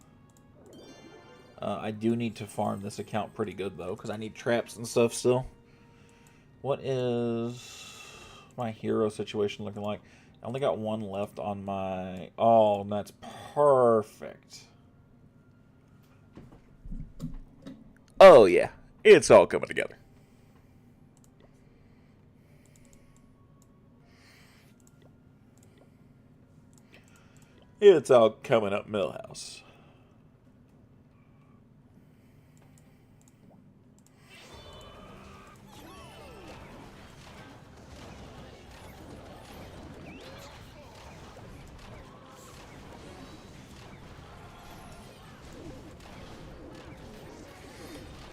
I do need to farm this account pretty good though, because I need traps and stuff still. What is my hero situation looking like? I only got 1 left on my... Oh, that's perfect. Oh, yeah. It's all coming together. It's all coming up Millhouse.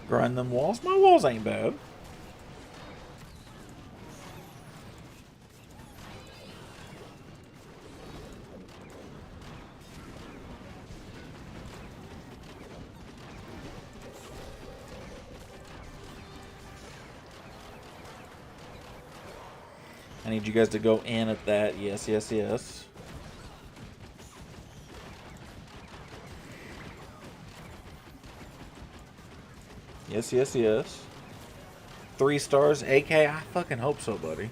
Grind them walls? My walls ain't bad. I need you guys to go in at that. Yes, yes, yes. Yes, yes, yes. 3 stars. AK, I fucking hope so, buddy.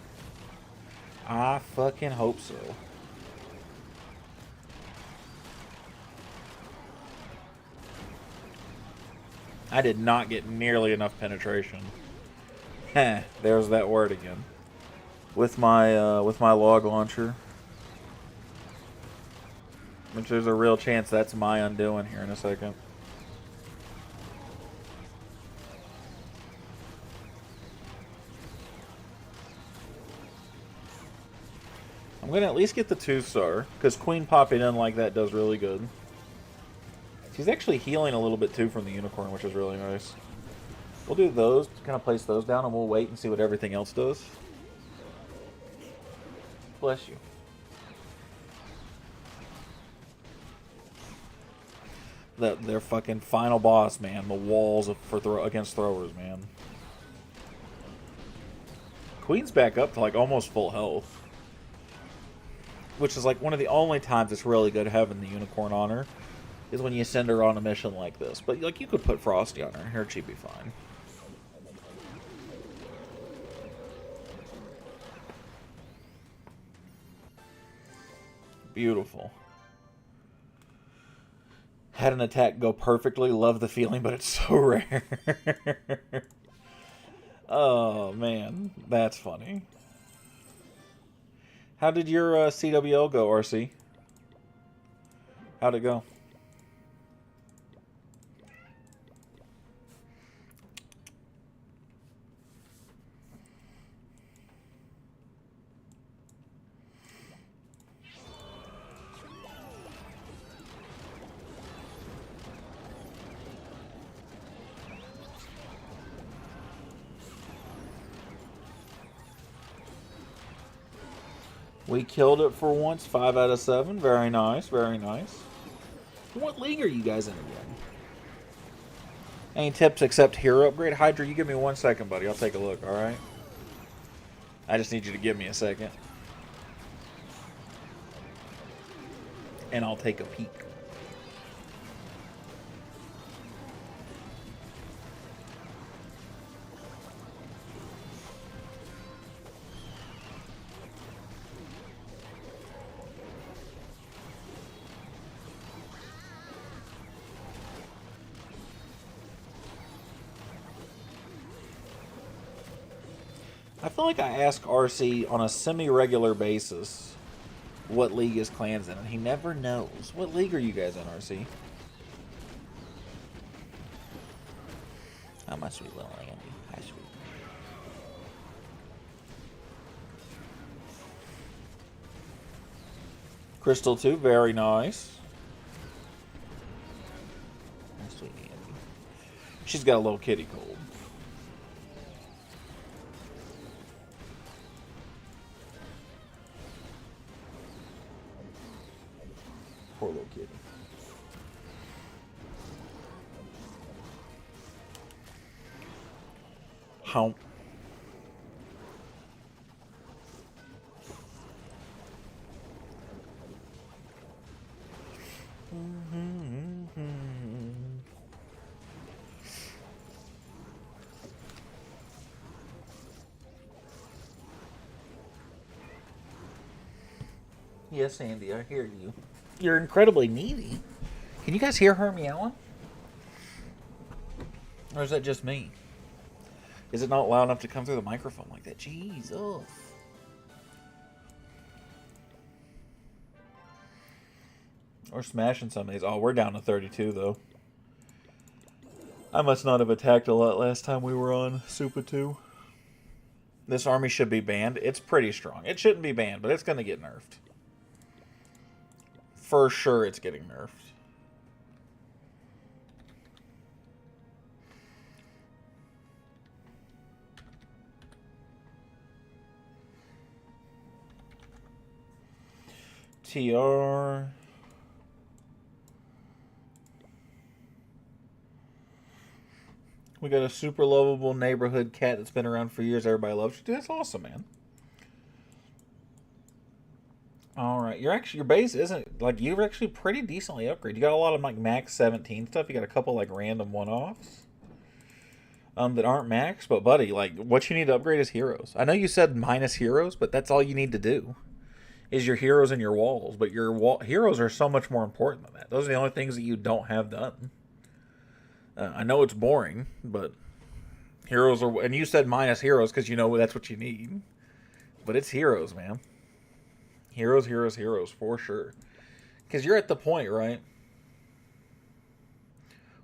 I fucking hope so. I did not get nearly enough penetration. Heh, there's that word again. With my log launcher. Which there's a real chance that's my undoing here in a second. I'm going to at least get the 2-star, because Queen popping in like that does really good. She's actually healing a little bit too from the Unicorn, which is really nice. We'll do those, kind of place those down, and we'll wait and see what everything else does. Bless you. Their fucking final boss, man. The walls against throwers, man. Queen's back up to like almost full health, which is like one of the only times it's really good having the unicorn on her, is when you send her on a mission like this. But like you could put Frosty on her, she'd be fine. Beautiful. Had an attack go perfectly. Love the feeling, but it's so rare. Oh, man. That's funny. How did your CWL go, RC? How'd it go? We killed it for once. 5 out of 7. Very nice. Very nice. What league are you guys in again? Any tips except hero upgrade? Hydra, you give me 1 second, buddy. I'll take a look, alright? I just need you to give me a second. And I'll take a peek. I feel like I ask RC on a semi-regular basis what league his clan's in, and he never knows. What league are you guys in, RC? Oh, my sweet little Andy. Hi, sweet. Crystal 2, very nice. My sweet Andy. She's got a little kitty cold. Poor little kid. How? Yes, Andy, I hear you. You're incredibly needy. Can you guys hear her meowing? Or is that just me? Is it not loud enough to come through the microphone like that? Jeez, ugh. We're smashing some of these. Oh, we're down to 32, though. I must not have attacked a lot last time we were on Super 2. This army should be banned. It's pretty strong. It shouldn't be banned, but it's going to get nerfed. For sure it's getting nerfed. TR. We got a super lovable neighborhood cat that's been around for years. Everybody loves you. Dude, that's awesome, man. All right, your base isn't like you're actually pretty decently upgraded. You got a lot of like max 17 stuff. You got a couple like random one-offs that aren't max. But buddy, like what you need to upgrade is heroes. I know you said minus heroes, but that's all you need to do is your heroes and your walls. But your heroes are so much more important than that. Those are the only things that you don't have done. I know it's boring, but heroes are. And you said minus heroes because you know that's what you need. But it's heroes, man. Heroes, heroes, heroes, for sure. Because you're at the point, right?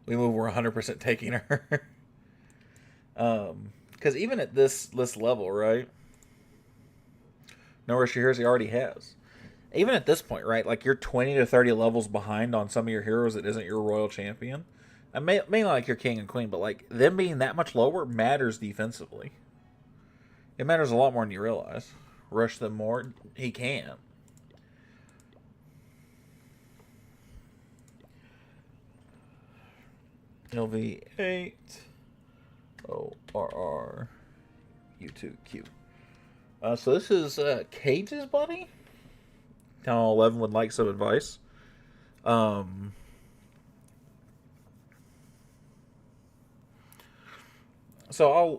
We move, we're 100% taking her. Because even at this level, right? Nowhere she hears he already has. Even at this point, right? Like you're 20 to 30 levels behind on some of your heroes that isn't your royal champion. I may like your king and queen, but like them being that much lower matters defensively. It matters a lot more than you realize. Rush them more. He can't. LV8 ORR U2Q. So this is Cage's buddy. Town Hall 11 would like some advice. So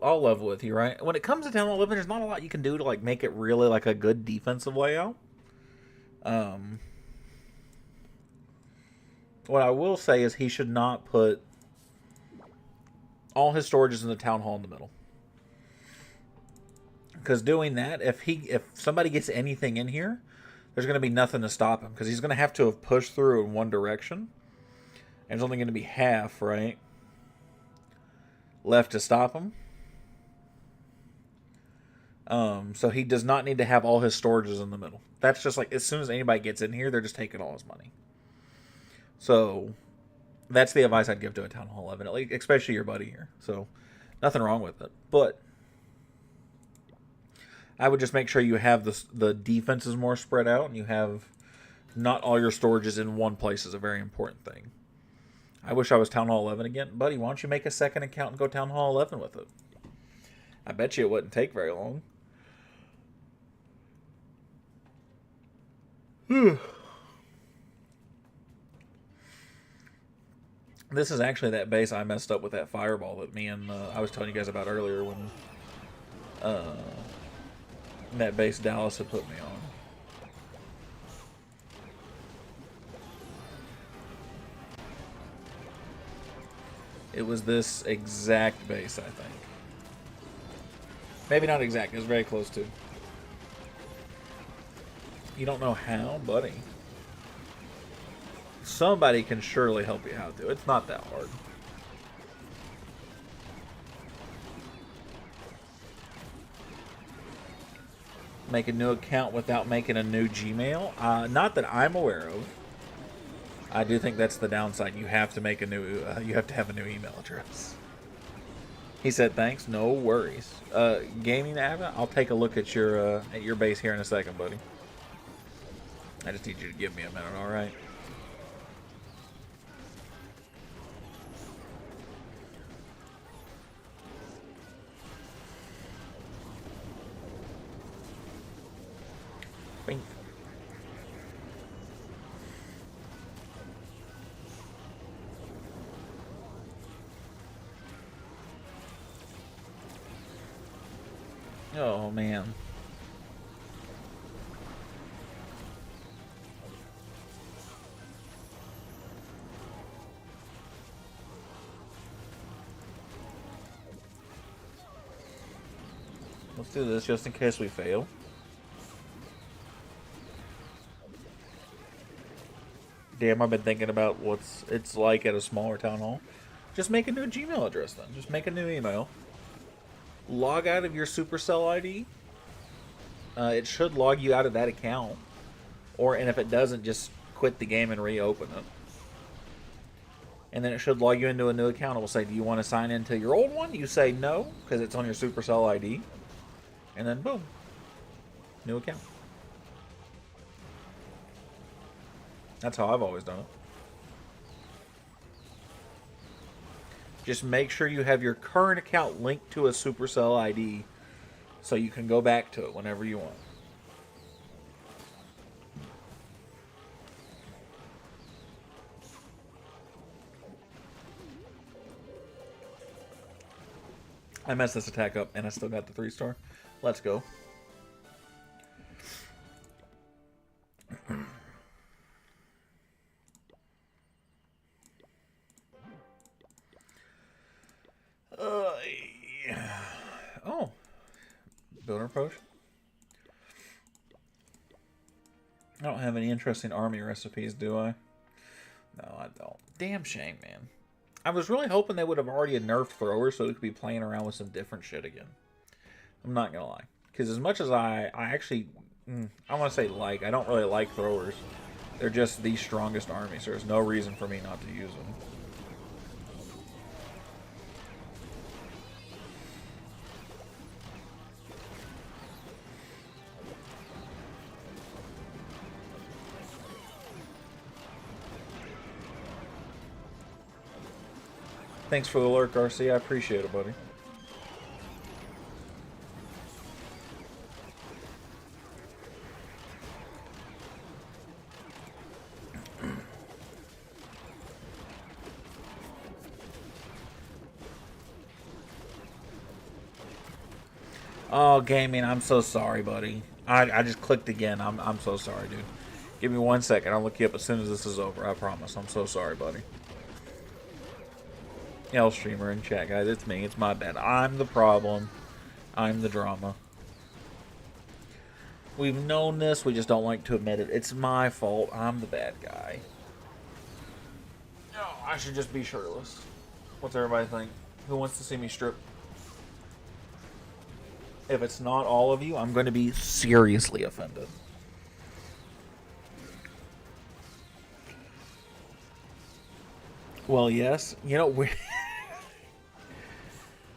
I'll level with you, right? When it comes to Town Hall 11, there's not a lot you can do to like make it really like a good defensive layout. What I will say is he should not put all his storages in the town hall in the middle. Because doing that, if somebody gets anything in here, there's going to be nothing to stop him. Because he's going to have pushed through in one direction. And there's only going to be half, right, left to stop him. So he does not need to have all his storages in the middle. That's just like, as soon as anybody gets in here, they're just taking all his money. So that's the advice I'd give to a Town Hall 11, especially your buddy here. So nothing wrong with it. But I would just make sure you have the defenses more spread out, and you have not all your storages in one place is a very important thing. I wish I was Town Hall 11 again. Buddy, why don't you make a second account and go Town Hall 11 with it? I bet you it wouldn't take very long. This is actually that base I messed up with that fireball that me and I was telling you guys about earlier when that base Dallas had put me on. It was this exact base, I think. Maybe not exact, it was very close to. You don't know how, buddy? Somebody can surely help you out, though. It's not that hard. Make a new account without making a new Gmail? Not that I'm aware of. I do think that's the downside. You have to make a new. You have to have a new email address. He said, "Thanks, no worries." Gaming Ava, I'll take a look at your base here in a second, buddy. I just need you to give me a minute, all right? Bink. Oh, man. Let's do this just in case we fail. Damn, I've been thinking about it's like at a smaller town hall. Just make a new Gmail address then. Just make a new email. Log out of your Supercell ID. It should log you out of that account. And if it doesn't, just quit the game and reopen it. And then it should log you into a new account. It will say, do you want to sign into your old one? You say no, because it's on your Supercell ID. And then boom. New account. That's how I've always done it. Just make sure you have your current account linked to a Supercell ID so you can go back to it whenever you want. I messed this attack up and I still got the 3-star. Let's go. Oh. Builder potion. I don't have any interesting army recipes, do I? No, I don't. Damn shame, man. I was really hoping they would have already nerfed throwers so we could be playing around with some different shit again. I'm not gonna lie. Because as much as I actually, I want to say I don't really like throwers. They're just the strongest army, so there's no reason for me not to use them. Thanks for the lurk, RC. I appreciate it, buddy. Oh, gaming, I'm so sorry, buddy. I just clicked again. I'm so sorry, dude. Give me 1 second. I'll look you up as soon as this is over. I promise. I'm so sorry, buddy. L streamer in chat, guys. It's me. It's my bad. I'm the problem. I'm the drama. We've known this. We just don't like to admit it. It's my fault. I'm the bad guy. Oh, I should just be shirtless. What's everybody think? Who wants to see me strip? If it's not all of you, I'm going to be seriously offended. Well, yes. You know, we...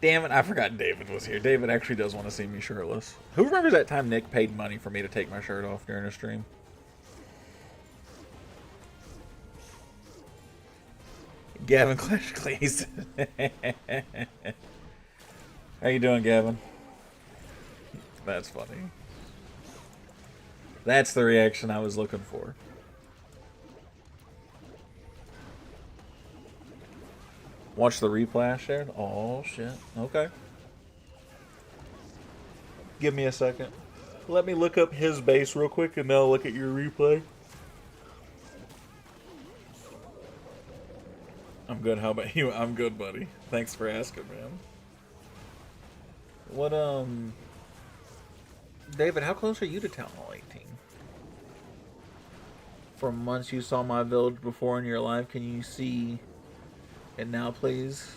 Damn it, I forgot David was here. David actually does want to see me shirtless. Who remembers that time Nick paid money for me to take my shirt off during a stream? Gavin Clash Cleese. How you doing, Gavin? That's funny. That's the reaction I was looking for. Watch the replay shared? Oh, shit. Okay. Give me a second. Let me look up his base real quick and then I'll look at your replay. I'm good. How about you? I'm good, buddy. Thanks for asking, man. What, David, how close are you to Town Hall 18? From months you saw my village before in your life, can you see it now, please?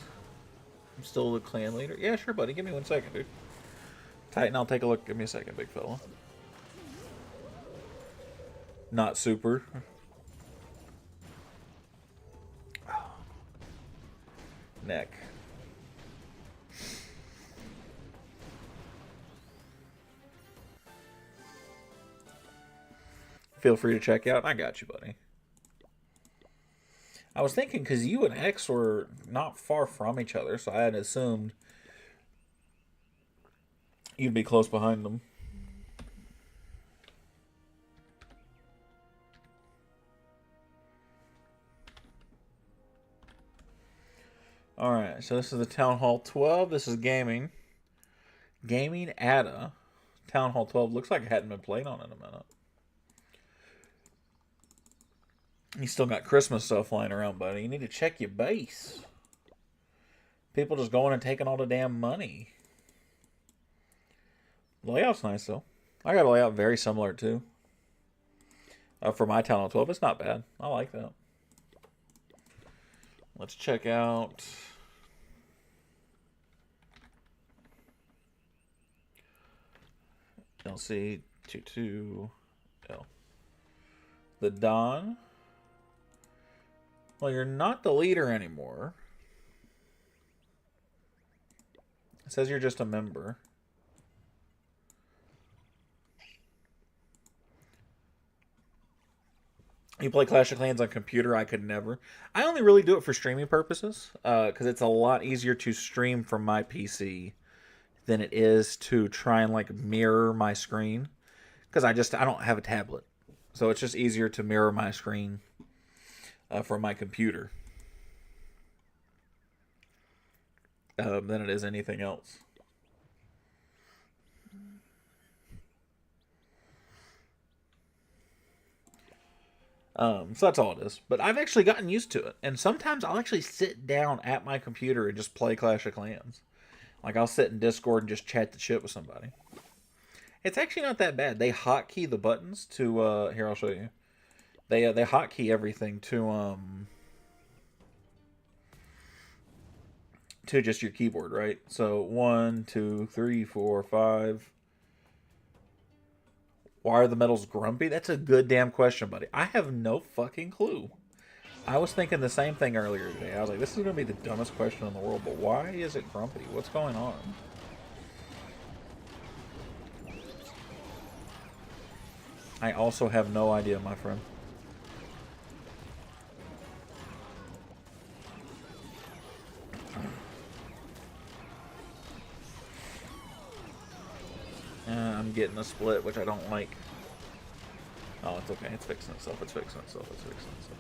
I'm still the clan leader. Yeah, sure, buddy. Give me 1 second, dude. Titan, I'll take a look. Give me a second, big fella. Not super. Neck. Feel free to check out. I got you, buddy. I was thinking because you and X were not far from each other, so I had assumed you'd be close behind them. Alright, so this is the Town Hall 12. This is gaming. Gaming Ada. Town Hall 12. Looks like it hadn't been played on in a minute. You still got Christmas stuff lying around, buddy. You need to check your base. People just going and taking all the damn money. The layout's nice, though. I got a layout very similar, too. For my Town Hall 12. It's not bad. I like that. Let's check out... LC22L. The Don. Well, you're not the leader anymore. It says you're just a member. You play Clash of Clans on computer? I could never. I only really do it for streaming purposes, because it's a lot easier to stream from my PC than it is to try and like mirror my screen, because I don't have a tablet, so it's just easier to mirror my screen from my computer than it is anything else. So that's all it is. But I've actually gotten used to it. And sometimes I'll actually sit down at my computer and just play Clash of Clans. Like, I'll sit in Discord and just chat the shit with somebody. It's actually not that bad. They hotkey the buttons to, here, I'll show you. They hotkey everything to just your keyboard, right? So, 1, 2, 3, 4, 5... Why are the medals grumpy? That's a good damn question, buddy. I have no fucking clue. I was thinking the same thing earlier today. I was like, this is going to be the dumbest question in the world, but why is it grumpy? What's going on? I also have no idea, my friend. I'm getting a split, which I don't like. Oh, it's okay. It's fixing itself. It's fixing itself. It's fixing itself.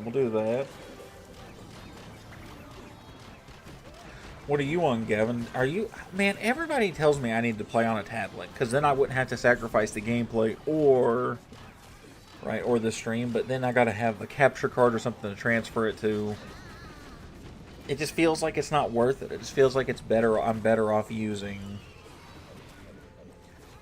We'll do that. What are you on, Gavin? Are you... Man, everybody tells me I need to play on a tablet, because then I wouldn't have to sacrifice the gameplay or... Right, or the stream, but then I gotta have a capture card or something to transfer it to. It just feels like it's not worth it. It just feels like it's better. I'm better off using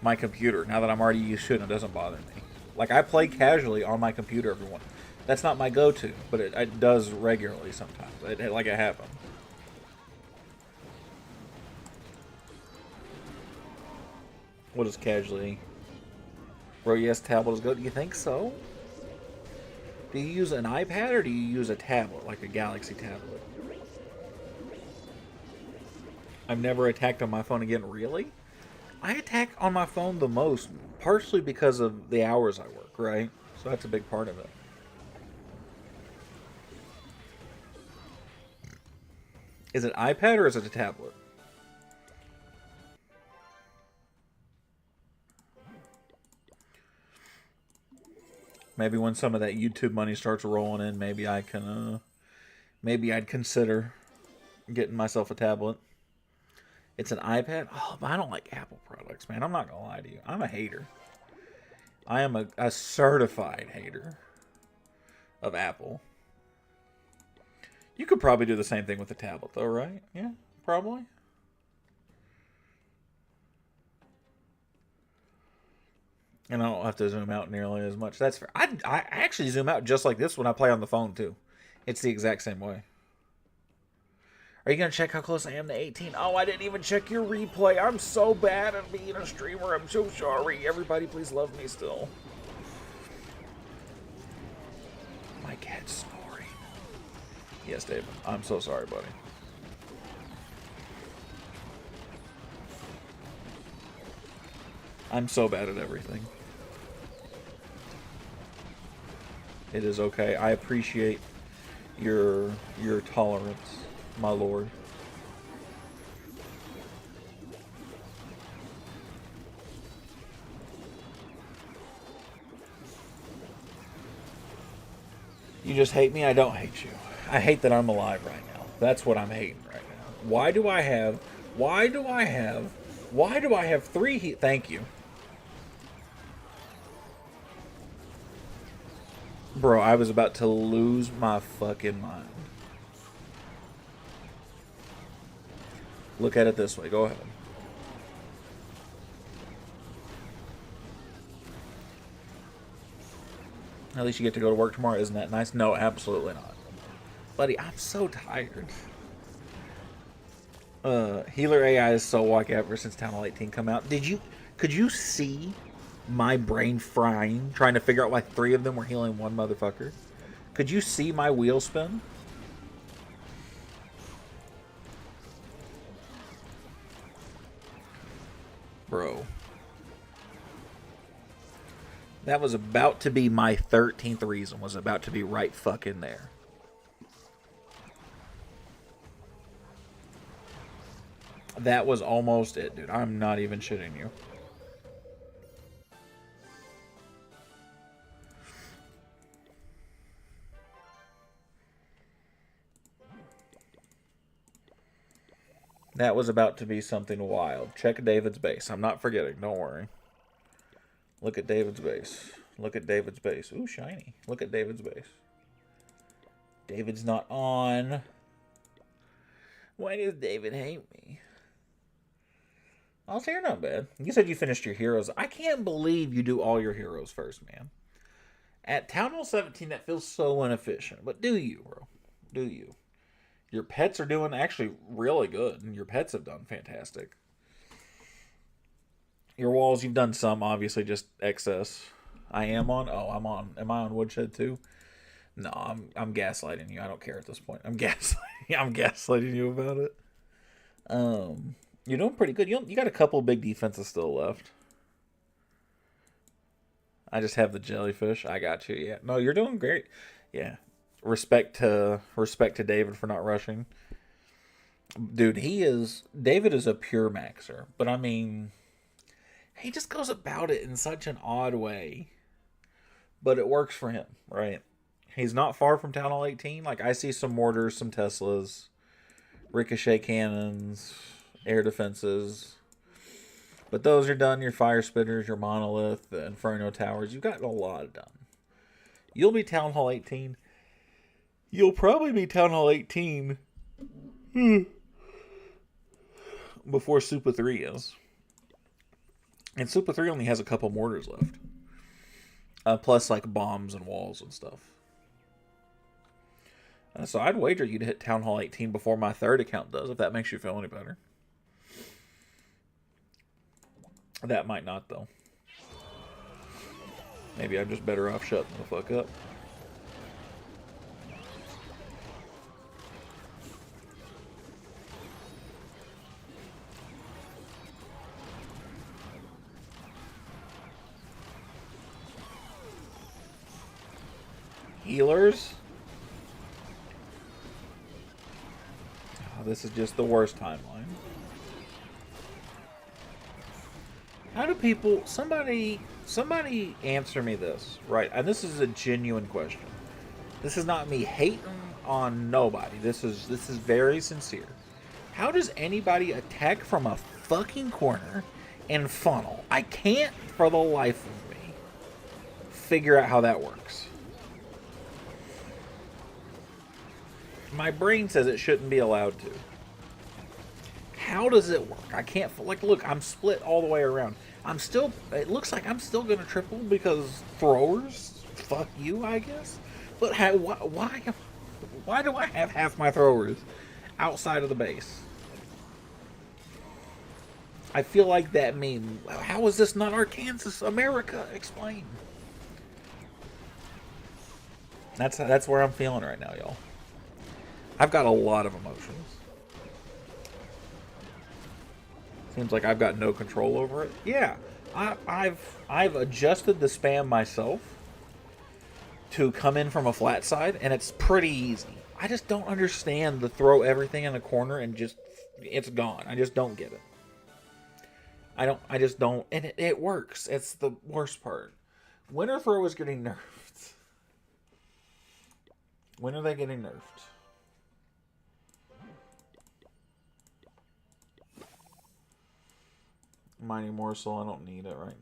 my computer now that I'm already used to it and it doesn't bother me. Like, I play casually on my computer, everyone. That's not my go-to, but it does regularly sometimes. Like it happens. What is casually? Bro, yes, tablet is good. Do you think so? Do you use an iPad or do you use a tablet, like a Galaxy tablet? I've never attacked on my phone again. Really? I attack on my phone the most, partially because of the hours I work, right? So that's a big part of it. Is it iPad or is it a tablet? Maybe when some of that YouTube money starts rolling in, maybe I can, maybe I'd consider getting myself a tablet. It's an iPad? Oh, but I don't like Apple products, man. I'm not going to lie to you. I'm a hater. I am a certified hater of Apple. You could probably do the same thing with a tablet, though, right? Yeah, probably. And I don't have to zoom out nearly as much. That's fair. I actually zoom out just like this when I play on the phone, too. It's the exact same way. Are you going to check how close I am to 18? Oh, I didn't even check your replay. I'm so bad at being a streamer. I'm so sorry. Everybody, please love me still. My cat's snoring. Yes, David. I'm so sorry, buddy. I'm so bad at everything. It is okay. I appreciate your tolerance, my lord. You just hate me? I don't hate you. I hate that I'm alive right now. That's what I'm hating right now. Why do I have three thank you. Bro, I was about to lose my fucking mind. Look at it this way. Go ahead. At least you get to go to work tomorrow. Isn't that nice? No, absolutely not. Buddy, I'm so tired. Healer AI is so wacky ever since Town Hall 18 come out. Could you see my brain frying trying to figure out why three of them were healing one motherfucker? Could you see my wheel spin? Bro. That was about to be my 13th reason, was about to be right fucking there. That was almost it, dude. I'm not even shitting you. That was about to be something wild. Check David's base. I'm not forgetting. Don't worry. Look at David's base. Look at David's base. Ooh, shiny. Look at David's base. David's not on. Why does David hate me? Oh, so you're not bad. You said you finished your heroes. I can't believe you do all your heroes first, man. At Town Hall 17, that feels so inefficient. But do you, bro? Do you? Your pets are doing actually really good, and your pets have done fantastic. Your walls, you've done some, obviously, just excess. I am on? Oh, I'm on. Am I on Woodshed too? No, I'm gaslighting you. I don't care at this point. I'm gaslighting you about it. You're doing pretty good. You got a couple big defenses still left. I just have the jellyfish. I got you. Yeah. No, you're doing great. Yeah. Respect to David for not rushing. Dude, David is a pure maxer, but I mean, he just goes about it in such an odd way. But it works for him, right? He's not far from Town Hall 18. Like, I see some mortars, some Teslas, ricochet cannons, air defenses. But those are done. Your fire spitters, your monolith, the inferno towers. You've got a lot done. You'll be Town Hall 18. You'll probably be Town Hall 18 before Super 3 is. And Super 3 only has a couple mortars left. Plus, like, bombs and walls and stuff. So I'd wager you'd hit Town Hall 18 before my third account does, if that makes you feel any better. That might not, though. Maybe I'm just better off shutting the fuck up. Healers. Oh, this is just the worst timeline. How do people... Somebody answer me this, right? And this is a genuine question. This is not me hating on nobody. This is very sincere. How does anybody attack from a fucking corner and funnel? I can't, for the life of me, figure out how that works. My brain says it shouldn't be allowed to. How does it work? I can't... Like, look, I'm split all the way around. I'm still... It looks like I'm still going to triple because throwers? Fuck you, I guess? But why do I have half my throwers outside of the base? I feel like that meme. How is this not Arkansas, America? Explain. That's where I'm feeling right now, y'all. I've got a lot of emotions. Seems like I've got no control over it. Yeah, I've adjusted the spam myself to come in from a flat side, and it's pretty easy. I just don't understand the throw everything in a corner and just it's gone. I just don't get it. I just don't, and it works. It's the worst part. When are throw is getting nerfed? When are they getting nerfed? Mighty Morsel, I don't need it right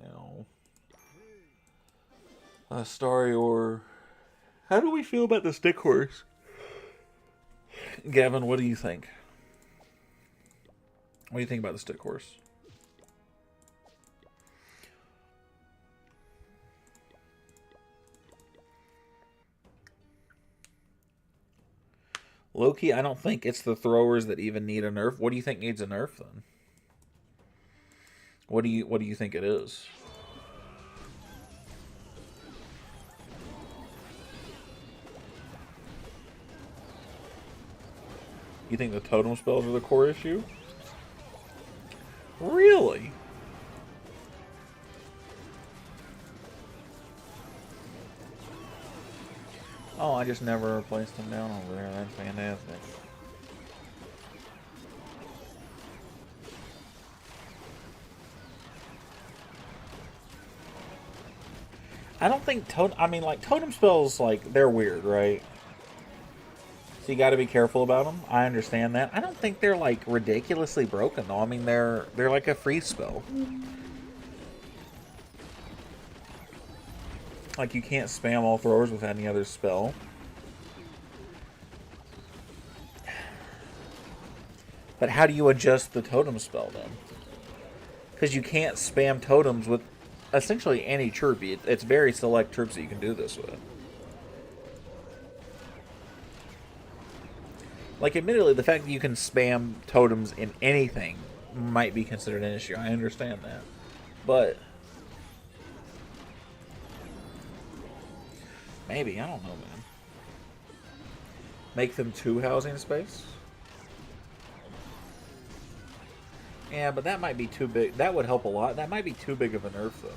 now. Starry Ore. How do we feel about the stick horse? Gavin, what do you think? What do you think about the stick horse? Loki, I don't think it's the throwers that even need a nerf. What do you think needs a nerf then? What do you think it is? You think the totem spells are the core issue? Really? Oh, I just never placed them down over there. That's fantastic. I don't think totem spells, like, they're weird, right? So you got to be careful about them. I understand that. I don't think they're, like, ridiculously broken, though. I mean, they're like a freeze spell. Like, you can't spam all throwers with any other spell. But how do you adjust the totem spell, then? Because you can't spam totems with essentially any troop. It's very select troops that you can do this with. Like, admittedly, the fact that you can spam totems in anything might be considered an issue. I understand that. But maybe, I don't know, man. Make them 2 housing space? Yeah, but that might be too big. That would help a lot. That might be too big of a nerf, though.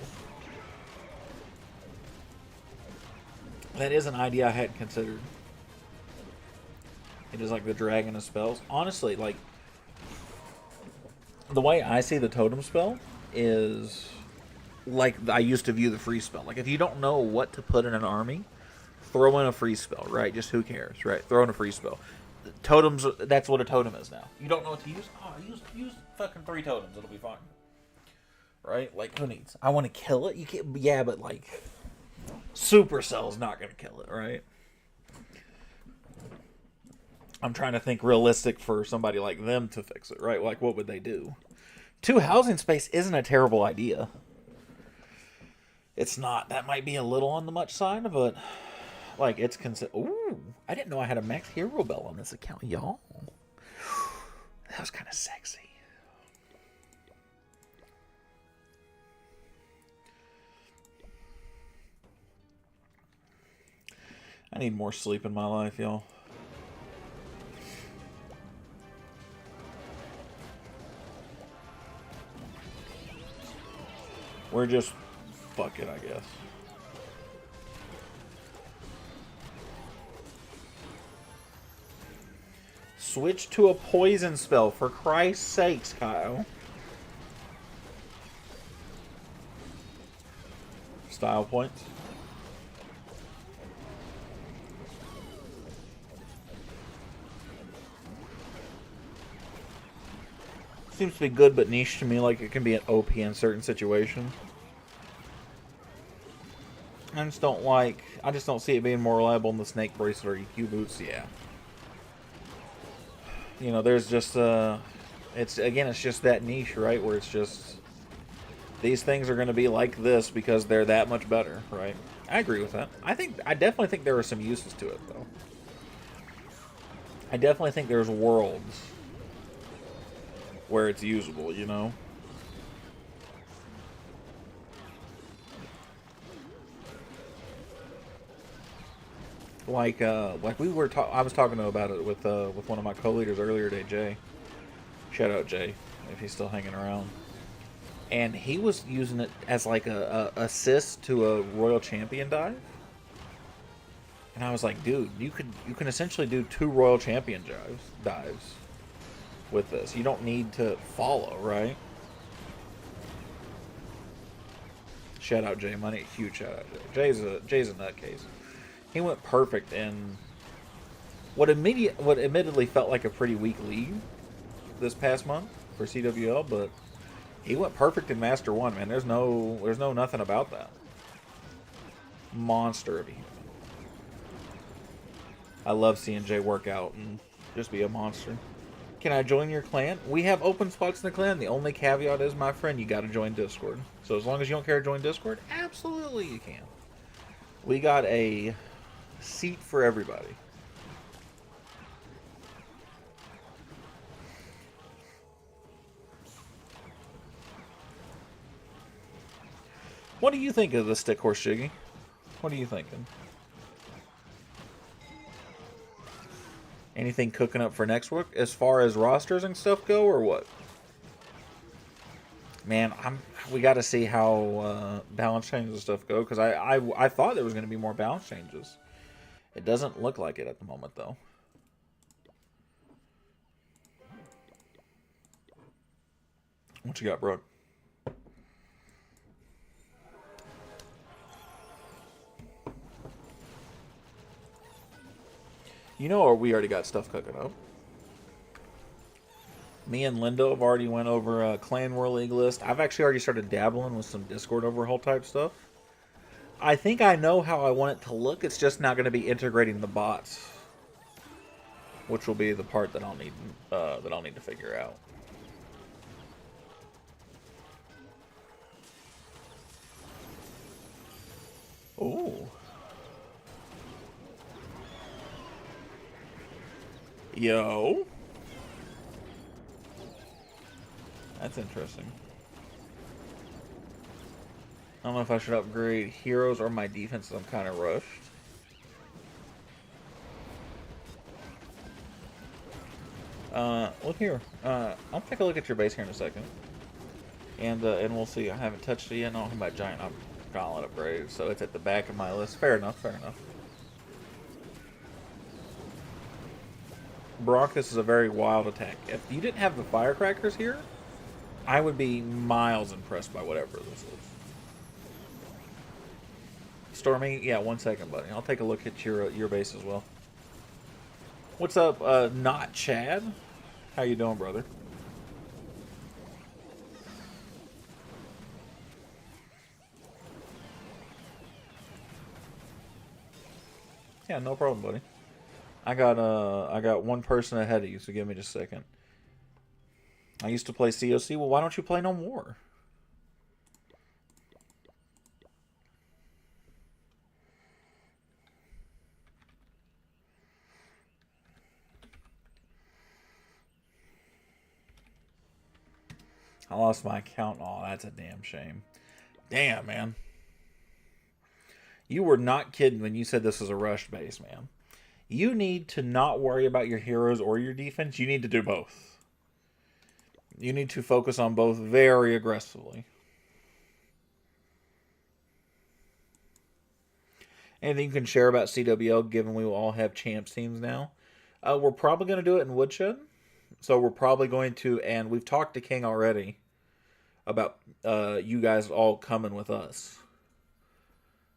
That is an idea I hadn't considered. It is like the dragon of spells. Honestly, like, the way I see the totem spell is like I used to view the free spell. Like, if you don't know what to put in an army, throw in a free spell, right? Just who cares, right? Throw in a free spell. Totems, that's what a totem is now. You don't know what to use? Oh, use fucking 3 totems. It'll be fine. Right? Like, who needs? I want to kill it? You can't, yeah, but like, Supercell's not going to kill it, right? I'm trying to think realistic for somebody like them to fix it, right? Like, what would they do? 2 housing space isn't a terrible idea. It's not. That might be a little on the much side, but like, it's Ooh, I didn't know I had a max hero bell on this account, y'all. That was kind of sexy. I need more sleep in my life, y'all. We're just... fuck it, I guess. Switch to a poison spell, for Christ's sakes, Kyle. Style points. Seems to be good but niche to me, like it can be an OP in certain situations. I just don't see it being more reliable than the Snake Bracelet or EQ Boots, yeah. You know, there's just, it's just that niche, right, where it's just, these things are going to be like this because they're that much better, right? I agree with that. I definitely think there are some uses to it, though. I definitely think there's worlds where it's usable, you know? Like we were I was talking about it with one of my co-leaders earlier today, Jay. Shout out Jay, if he's still hanging around. And he was using it as like a assist to a Royal Champion dive. And I was like, dude, you can essentially do 2 Royal Champion dives with this. You don't need to follow, right? Shout out Jay Money, huge shout out Jay. Jay's a nutcase. He went perfect in what admittedly felt like a pretty weak league this past month for CWL, but he went perfect in Master 1, man. There's no nothing about that. Monster of a human. I love seeing Jay work out and just be a monster. Can I join your clan? We have open spots in the clan. The only caveat is, my friend, you got to join Discord. So as long as you don't care to join Discord, absolutely you can. We got a seat for everybody. What do you think of the Stick Horse, Jiggy? What are you thinking? Anything cooking up for next week as far as rosters and stuff go, or what? Man, we got to see how balance changes and stuff go, because I thought there was going to be more balance changes. It doesn't look like it at the moment, though. What you got, bro? You know, we already got stuff cooking up. Me and Lindo have already went over a Clan War League list. I've actually already started dabbling with some Discord overhaul type stuff. I think I know how I want it to look. It's just not going to be integrating the bots, which will be the part that I'll need to figure out. Ooh. Yo. That's interesting. I don't know if I should upgrade heroes or my defense. I'm kind of rushed. Look here. I'll take a look at your base here in a second. And we'll see. I haven't touched it yet. No, I'm about giant gauntlet upgrade, so it's at the back of my list. Fair enough, fair enough. Broncos is a very wild attack. If you didn't have the firecrackers here, I would be miles impressed by whatever this is. Stormy, yeah, 1 second, buddy. I'll take a look at your base as well. What's up, not Chad? How you doing, brother? Yeah, no problem, buddy. I got one person ahead of you, so give me just a second. I used to play COC. Well, why don't you play no more? I lost my account. Oh, that's a damn shame. Damn, man. You were not kidding when you said this was a rush base, man. You need to not worry about your heroes or your defense. You need to do both. You need to focus on both very aggressively. Anything you can share about CWL, given we will all have champs teams now? We're probably going to do it in Woodshed. So we're probably going to, and we've talked to King already about you guys all coming with us.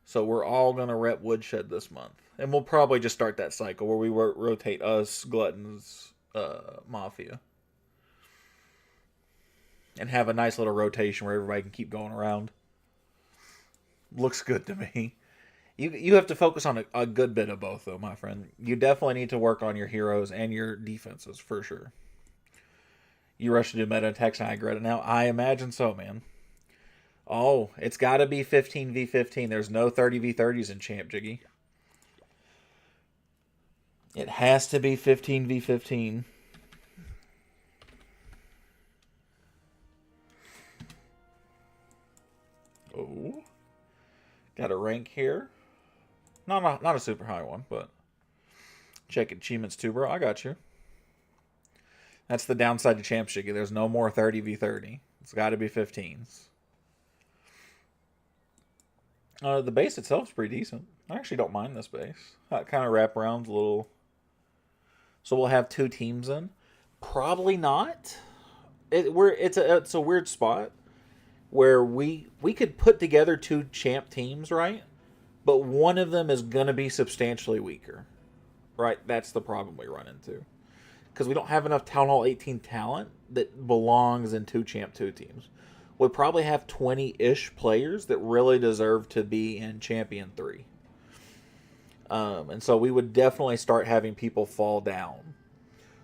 So we're all going to rep Woodshed this month. And we'll probably just start that cycle where we rotate us, Gluttons, Mafia. And have a nice little rotation where everybody can keep going around. Looks good to me. You have to focus on a good bit of both, though, my friend. You definitely need to work on your heroes and your defenses, for sure. You rush to do meta attacks and I regret it now? I imagine so, man. Oh, it's got to be 15v15. There's no 30v30s in Champ, Jiggy. It has to be 15v15. Oh. Got a rank here. Not a super high one, but check achievements too, bro. I got you. That's the downside to Champ, Jiggy. There's no more 30v30. It's got to be 15s. The base itself is pretty decent. I actually don't mind this base. That kind of wraparound's a little... So we'll have 2 teams in? Probably not. It's a weird spot where we could put together 2 champ teams, right? But one of them is going to be substantially weaker. Right? That's the problem we run into. Because we don't have enough Town Hall 18 talent that belongs in 2 Champ 2 teams. We probably have 20-ish players that really deserve to be in Champion 3. And so we would definitely start having people fall down.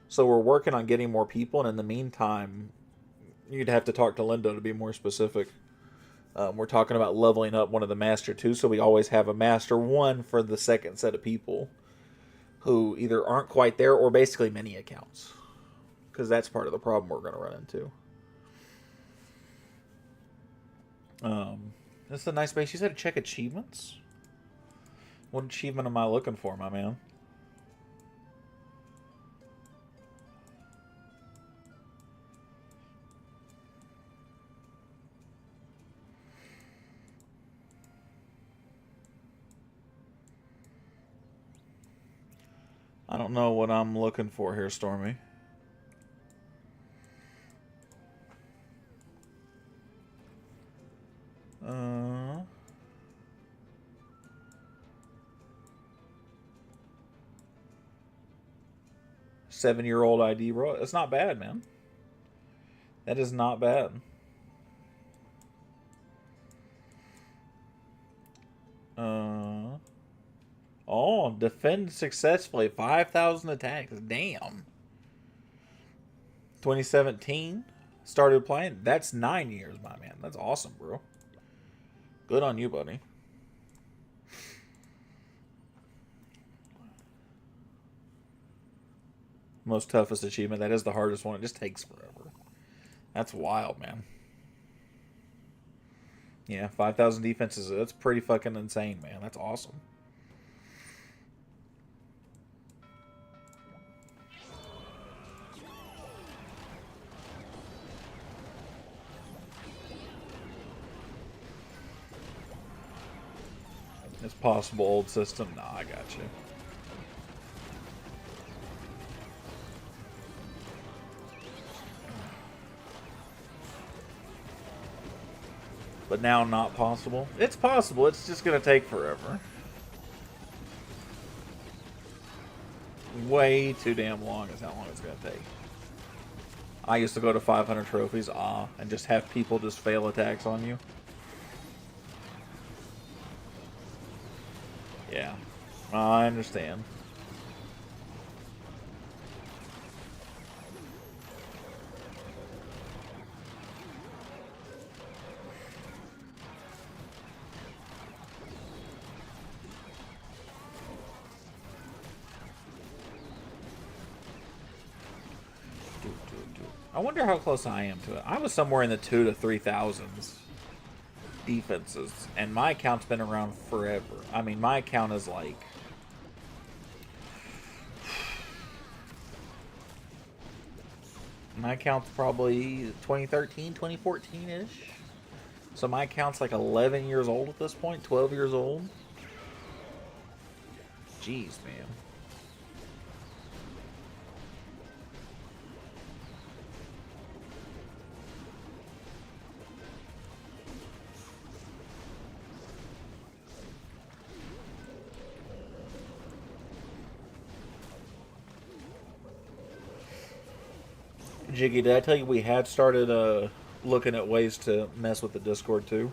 So we're working on getting more people, and in the meantime, you'd have to talk to Lindo to be more specific. We're talking about leveling up one of the Master 2, so we always have a Master 1 for the second set of people who either aren't quite there or basically mini accounts. Because that's part of the problem we're going to run into. This is a nice base. You said to check achievements? What achievement am I looking for, my man? I don't know what I'm looking for here, Stormy. Seven-year-old ID, bro. It's not bad, man. That is not bad. Oh, defend successfully. 5,000 attacks. Damn. 2017. Started playing. That's 9 years, my man. That's awesome, bro. Good on you, buddy. Most toughest achievement. That is the hardest one. It just takes forever. That's wild, man. Yeah, 5,000 defenses. That's pretty fucking insane, man. That's awesome. It's possible old system. Nah, I got you. But now not possible? It's possible. It's just going to take forever. Way too damn long is how long it's going to take. I used to go to 500 trophies, and just have people just fail attacks on you. Yeah, I understand. I wonder how close I am to it. I was somewhere in the 2,000 to 3,000s defenses, and my account's been around forever. I mean, my account is like... My account's probably 2013, 2014-ish. So my account's like 11 years old at this point, 12 years old. Jeez, man. Jiggy, did I tell you we had started looking at ways to mess with the Discord too?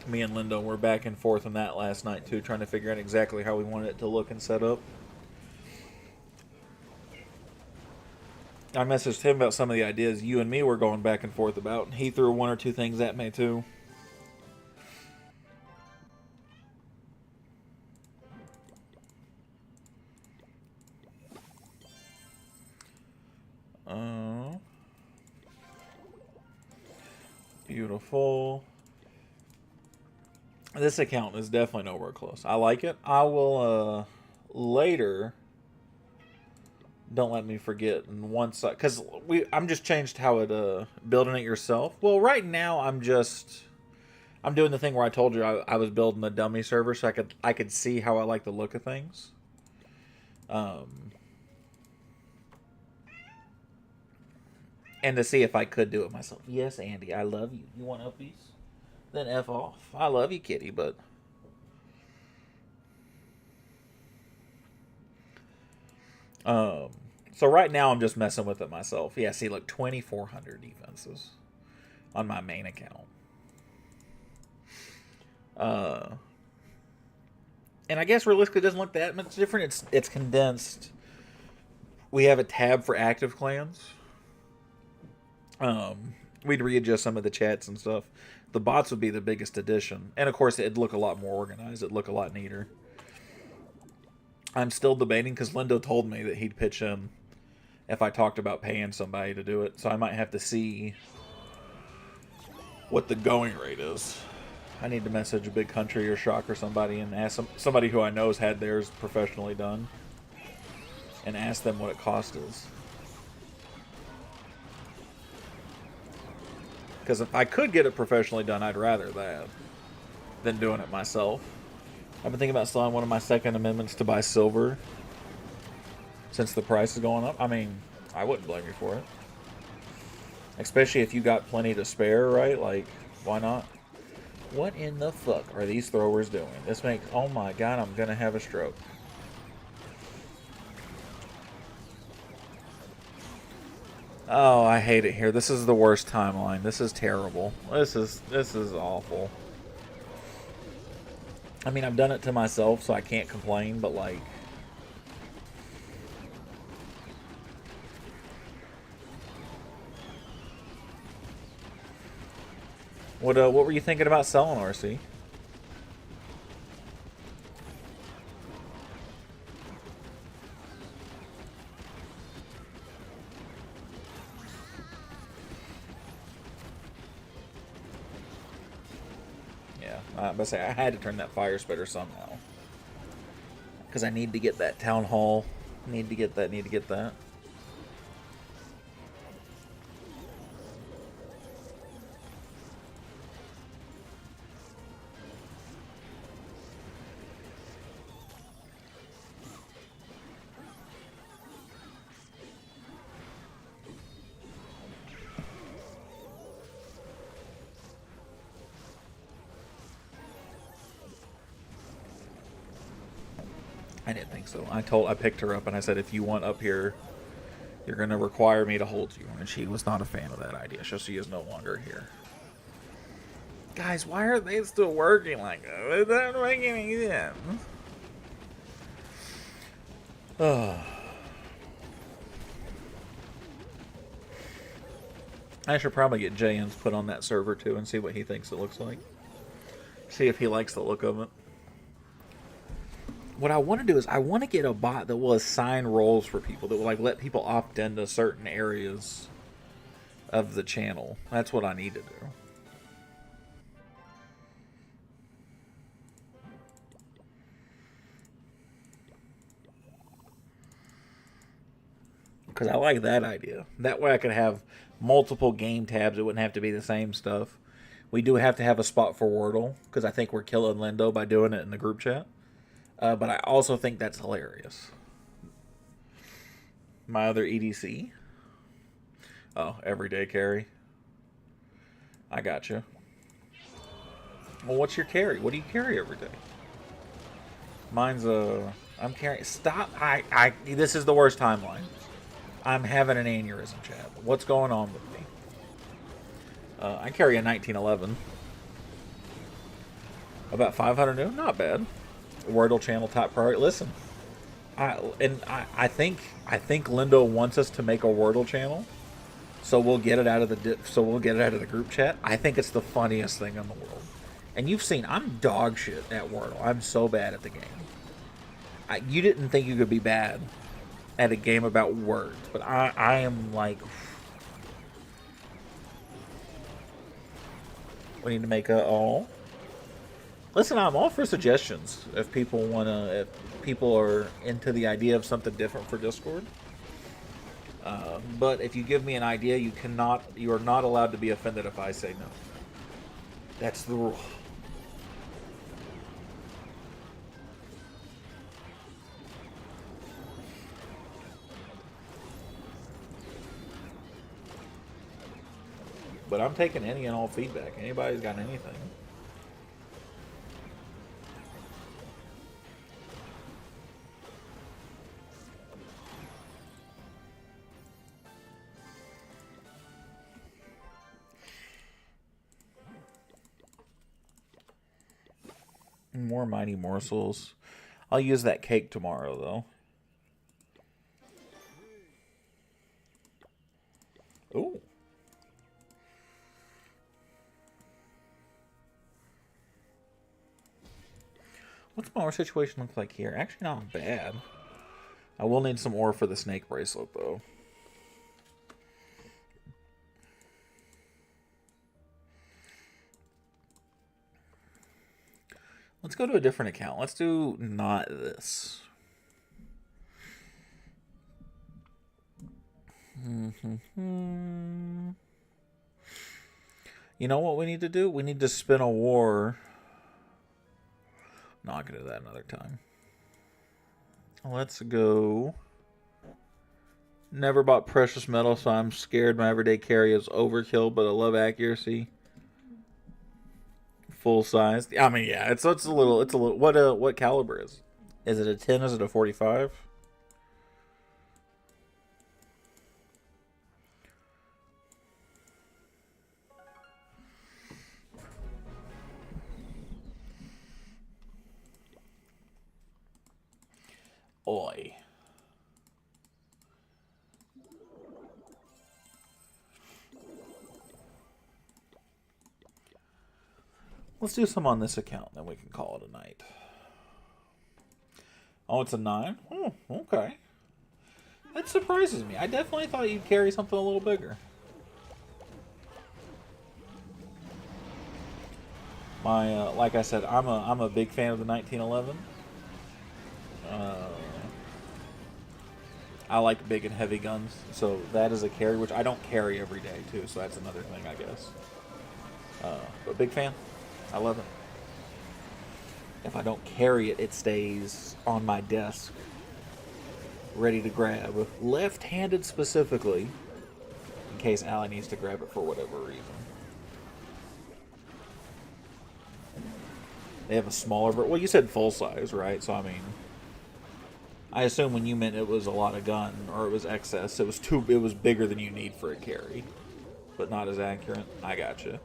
Me and Lindo were back and forth on that last night too, trying to figure out exactly how we wanted it to look and set up. I messaged him about some of the ideas you and me were going back and forth about, and he threw one or two things at me too. Beautiful. This account is definitely nowhere close. I like it. I will later. Don't let me forget. And once, because I'm just changed how it building it yourself. Well, right now I'm doing the thing where I told you I was building a dummy server so I could see how I like the look of things. And to see if I could do it myself. Yes, Andy, I love you. You want uppies? Then F off. I love you, kitty, but... So right now I'm just messing with it myself. Yeah, see, look, 2,400 defenses on my main account. And I guess realistically it doesn't look that much different. It's condensed. We have a tab for active clans. We'd readjust some of the chats and stuff. The bots would be the biggest addition. And of course, it'd look a lot more organized. It'd look a lot neater. I'm still debating because Lindo told me that he'd pitch in if I talked about paying somebody to do it. So I might have to see what the going rate is. I need to message a Big Country or Shock or somebody and ask somebody who I know has had theirs professionally done and ask them what it cost is. Because if I could get it professionally done, I'd rather that than doing it myself. I've been thinking about selling one of my second amendments to buy silver since the price is going up. I mean, I wouldn't blame you for it. Especially if you got plenty to spare, right? Like, why not? What in the fuck are these throwers doing? This makes... Oh my god, I'm gonna have a stroke. Oh, I hate it here. This is the worst timeline. This is terrible. This is awful. I mean, I've done it to myself, so I can't complain, but like... What were you thinking about selling, RC? But say I had to turn that fire spitter somehow because I need to get that town hall. Need to get that. I didn't think so. I picked her up and I said, if you want up here, you're going to require me to hold you. And she was not a fan of that idea, so she is no longer here. Guys, why are they still working like that? It doesn't make any sense. I should probably get JN's put on that server too and see what he thinks it looks like. See if he likes the look of it. What I want to do is I want to get a bot that will assign roles for people, that will like let people opt into certain areas of the channel. That's what I need to do. Because I like that idea. That way I could have multiple game tabs. It wouldn't have to be the same stuff. We do have to have a spot for Wordle, because I think we're killing Lindo by doing it in the group chat. But I also think that's hilarious. My other EDC. Oh, everyday carry. I got you. Well, what's your carry? What do you carry every day? Mine's I'm carrying. Stop. This is the worst timeline. I'm having an aneurysm, Chad. What's going on with me? I carry a 1911. About 500 new. Not bad. Wordle channel top priority. Listen, I think Lindo wants us to make a Wordle channel, so we'll get it out of the group chat. I think it's the funniest thing in the world. And you've seen I'm dog shit at Wordle. I'm so bad at the game. You didn't think you could be bad at a game about words, but I am like. We need to make a all. Listen, I'm all for suggestions if people if people are into the idea of something different for Discord. But if you give me an idea, you are not allowed to be offended if I say no. That's the rule. But I'm taking any and all feedback. Anybody's got anything. More mighty morsels. I'll use that cake tomorrow, though. Ooh. What's my ore situation look like here? Actually, not bad. I will need some ore for the snake bracelet, though. Let's go to a different account. Let's do not this. You know what we need to do? We need to spin a war. Not gonna do that another time. Let's go. Never bought precious metal, so I'm scared my everyday carry is overkill, but I love accuracy. Full size. I mean, yeah, it's a little. What caliber is? Is it a 10? Is it a 45? Oi. Let's do some on this account, then we can call it a night. Oh, it's a 9? Oh, okay. That surprises me. I definitely thought you'd carry something a little bigger. Like I said, I'm a big fan of the 1911. I like big and heavy guns, so that is a carry, which I don't carry every day too, so that's another thing, I guess. But big fan. I love it. If I don't carry it, it stays on my desk, ready to grab. Left-handed specifically, in case Allie needs to grab it for whatever reason. They have a smaller, well, you said full size, right? So, I mean, I assume when you meant it was a lot of gun or it was excess, it was bigger than you need for a carry, but not as accurate. I gotcha.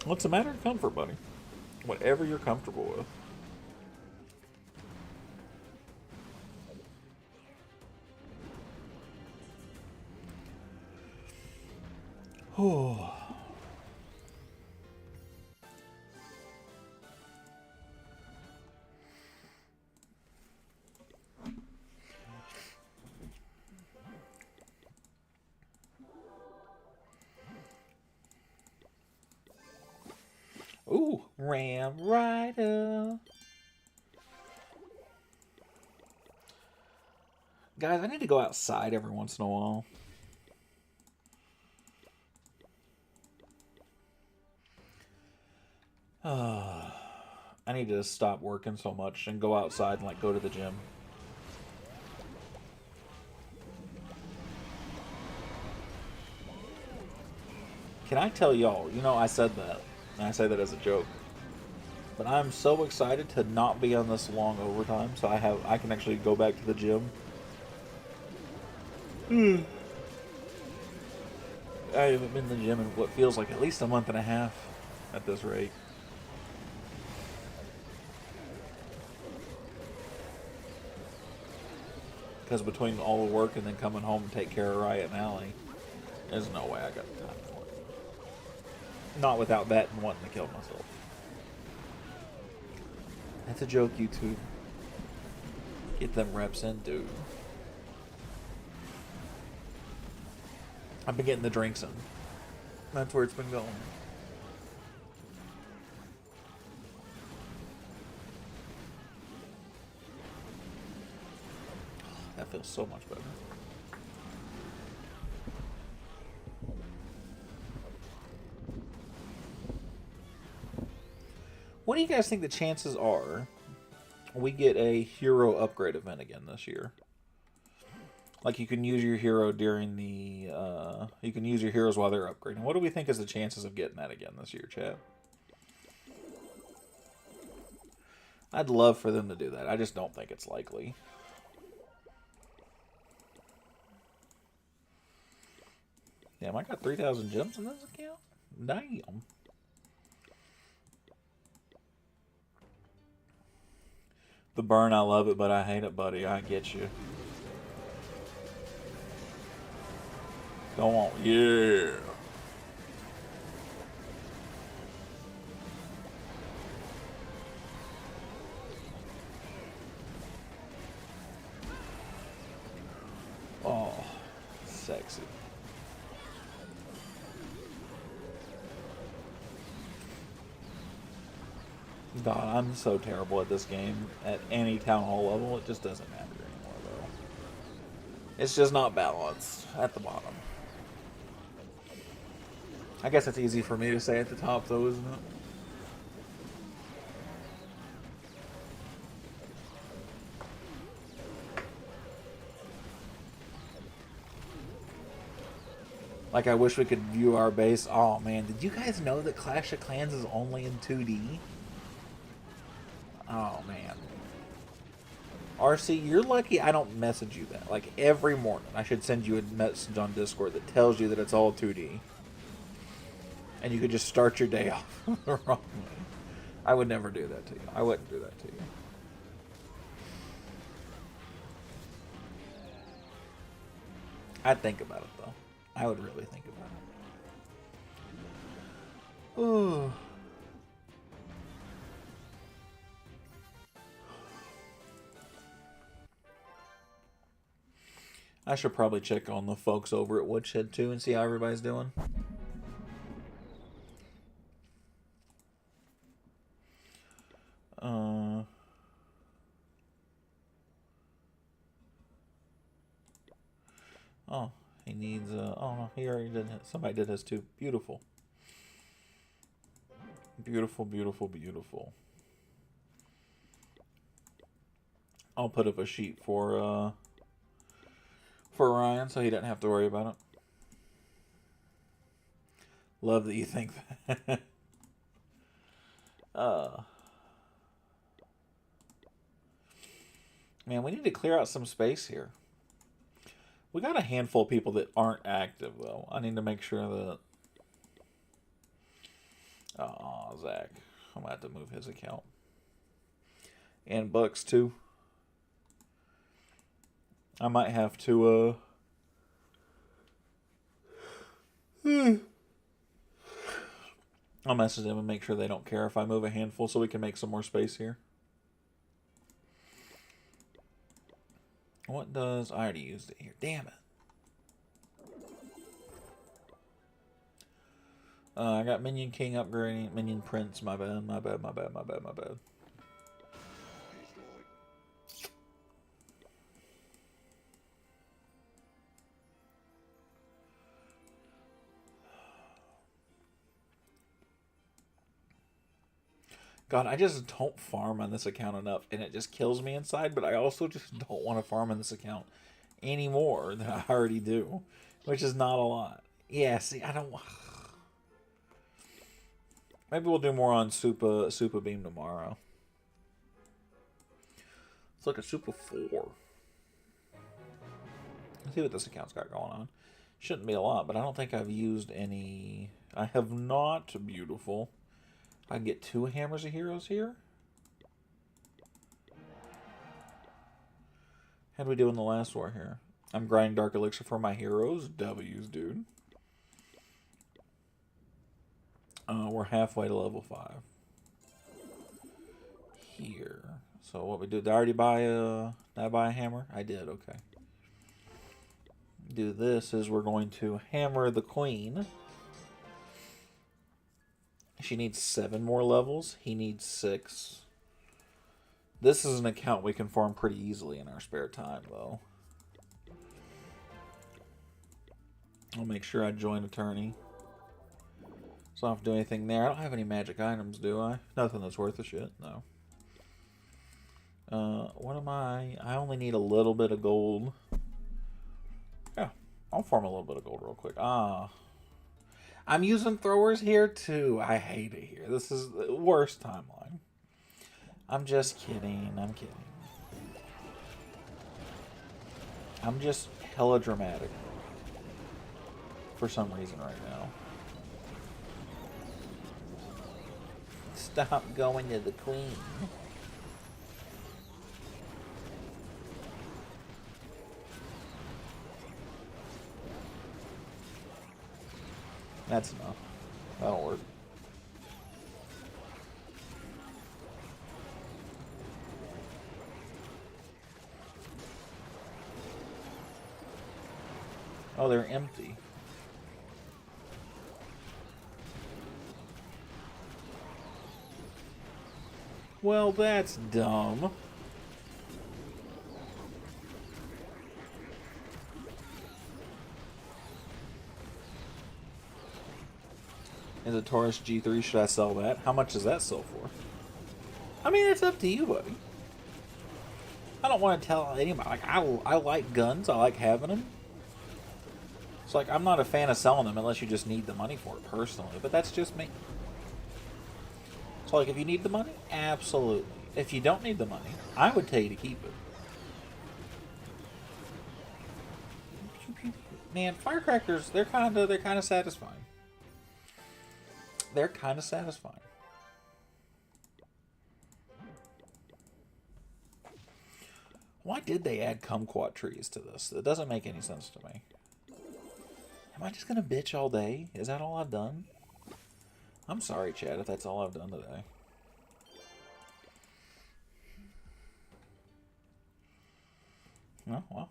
What's a matter of comfort, buddy? Whatever you're comfortable with. Oh. Ooh, Ram Rider. Guys, I need to go outside every once in a while. I need to stop working so much and go outside and like go to the gym. Can I tell y'all, I said that, and I say that as a joke, but I'm so excited to not be on this long overtime, so I can actually go back to the gym. I haven't been in the gym in what feels like at least a month and a half at this rate. Because between all the work and then coming home and take care of Riot and Allie, there's no way I got the time for it. Not without that and wanting to kill myself. That's a joke, YouTube. Get them reps in, dude. I've been getting the drinks in. That's where it's been going. That feels so much better. What do you guys think the chances are we get a hero upgrade event again this year? Like you can use your hero during the, you can use your heroes while they're upgrading. What do we think is the chances of getting that again this year, chat? I'd love for them to do that. I just don't think it's likely. Damn, I got 3,000 gems in this account? Damn. The burn, I love it, but I hate it, buddy. I get you. Go on. Yeah. Oh, sexy. God, I'm so terrible at this game. At any town hall level, it just doesn't matter anymore, though. It's just not balanced at the bottom. I guess it's easy for me to say at the top, though, isn't it? Like, I wish we could view our base. Oh, man. Did you guys know that Clash of Clans is only in 2D? Oh, man. RC, you're lucky I don't message you that. Like, every morning, I should send you a message on Discord that tells you that it's all 2D. And you could just start your day off the wrong way. I would never do that to you. I wouldn't do that to you. I'd think about it, though. I would really think about it. Ooh. I should probably check on the folks over at Woodshed, too, and see how everybody's doing. Oh, he needs, oh, no, he already did it. Somebody did his too. Beautiful. Beautiful, beautiful, beautiful. I'll put up a sheet for Ryan so he doesn't have to worry about it. Love that you think that. Man, we need to clear out some space here. We got a handful of people that aren't active, though. I need to make sure that... Oh, Zach. I'm going to have to move his account. And Bucks, too. I might have to, I'll message them and make sure they don't care if I move a handful so we can make some more space here. What does... I already used it here. Damn it. I got Minion King upgrading. Minion Prince. My bad. My bad. My bad. My bad. My bad. God, I just don't farm on this account enough, and it just kills me inside, but I also just don't want to farm on this account any more than I already do, which is not a lot. Yeah, see, I don't... Maybe we'll do more on Super Beam tomorrow. Let's look at Super 4. Let's see what this account's got going on. Shouldn't be a lot, but I don't think I've used any... I have not. Beautiful. I can get 2 Hammers of Heroes here. How'd we do in the last war here? I'm grinding Dark Elixir for my heroes. W's, dude. We're halfway to level 5. Here. So what we do? Did I already buy a... Did I buy a hammer? I did, okay. Do this is we're going to hammer the queen. She needs 7 more levels. He needs 6. This is an account we can farm pretty easily in our spare time, though. I'll make sure I join attorney. So I don't have to do anything there. I don't have any magic items, do I? Nothing that's worth a shit, no. What am I? I only need a little bit of gold. Yeah, I'll farm a little bit of gold real quick. I'm using throwers here, too. I hate it here. This is the worst timeline. I'm just kidding. I'm kidding. I'm just hella dramatic. For some reason right now. Stop going to the queen. That's enough. That'll work. Oh, they're empty. Well, that's dumb. Is a Taurus G3, should I sell that? How much does that sell for? I mean, it's up to you, buddy. I don't want to tell anybody. Like, I like guns. I like having them. It's like, I'm not a fan of selling them unless you just need the money for it personally. But that's just me. So, like, if you need the money, absolutely. If you don't need the money, I would tell you to keep it. Man, firecrackers, they're kind of satisfying. They're kind of satisfying. Why did they add kumquat trees to this? It doesn't make any sense to me. Am I just going to bitch all day? Is that all I've done? I'm sorry, Chad, if that's all I've done today. No, well.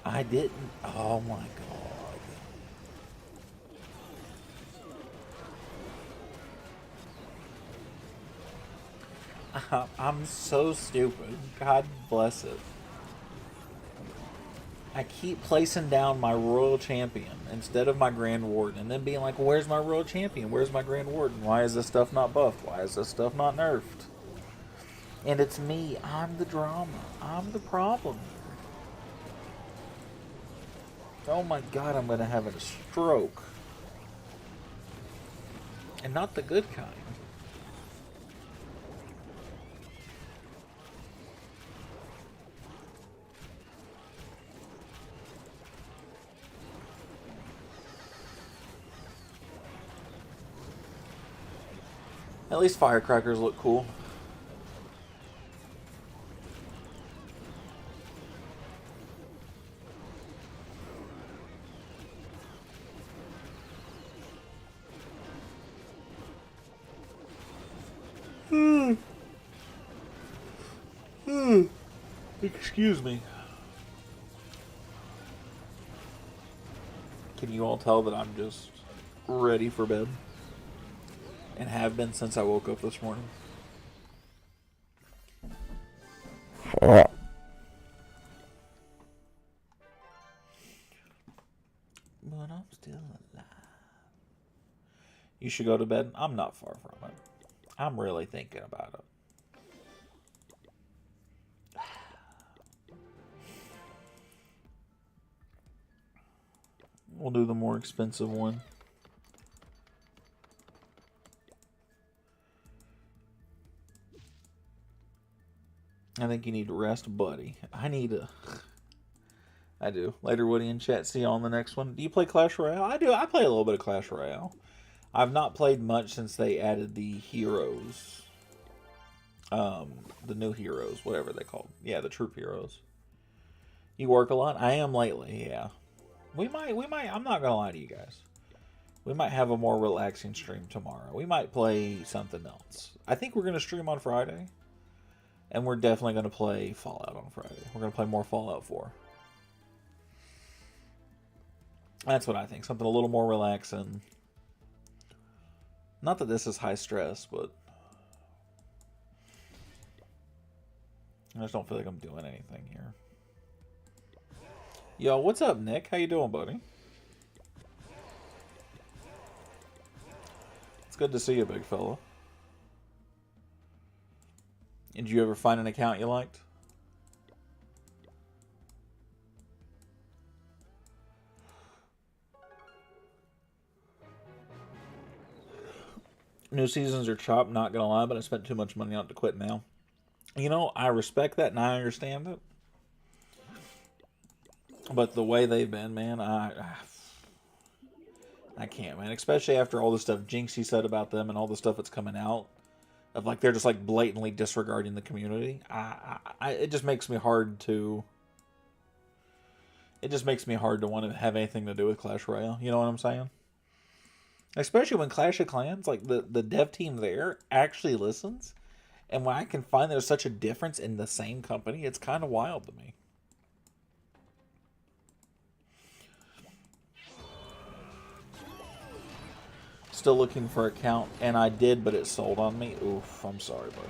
I didn't. Oh my god. I'm so stupid. God bless it. I keep placing down my Royal Champion instead of my Grand Warden and then being like, where's my Royal Champion? Where's my Grand Warden? Why is this stuff not buffed? Why is this stuff not nerfed? And it's me. I'm the drama. I'm the problem. Oh my god, I'm gonna have a stroke. And not the good kind. At least firecrackers look cool. Excuse me. Can you all tell that I'm just ready for bed? And have been since I woke up this morning. But I'm still alive. You should go to bed. I'm not far from it. I'm really thinking about it. We'll do the more expensive one. I think you need to rest, buddy. I do. Later, Woody in chat. See you on the next one. Do you play Clash Royale? I do. I play a little bit of Clash Royale. I've not played much since they added the heroes. The new heroes, whatever they called. Yeah, the troop heroes. You work a lot? I am lately, yeah. We might, I'm not gonna lie to you guys. We might have a more relaxing stream tomorrow. We might play something else. I think we're gonna stream on Friday. And we're definitely gonna play Fallout on Friday. We're gonna play more Fallout 4. That's what I think. Something a little more relaxing. Not that this is high stress, but I just don't feel like I'm doing anything here. Yo, what's up, Nick? How you doing, buddy? It's good to see you, big fella. And did you ever find an account you liked? New seasons are chopped, not gonna lie, but I spent too much money on it to quit now. You know, I respect that and I understand it. But the way they've been, man, I can't, man. Especially after all the stuff Jinxie said about them and all the stuff that's coming out. Of like they're just like blatantly disregarding the community. It just makes me hard to. It just makes me hard to want to have anything to do with Clash Royale. You know what I'm saying? Especially when Clash of Clans, like the dev team there actually listens, and when I can find there's such a difference in the same company, it's kind of wild to me. Still looking for an account, and I did, but it sold on me. Oof, I'm sorry, buddy.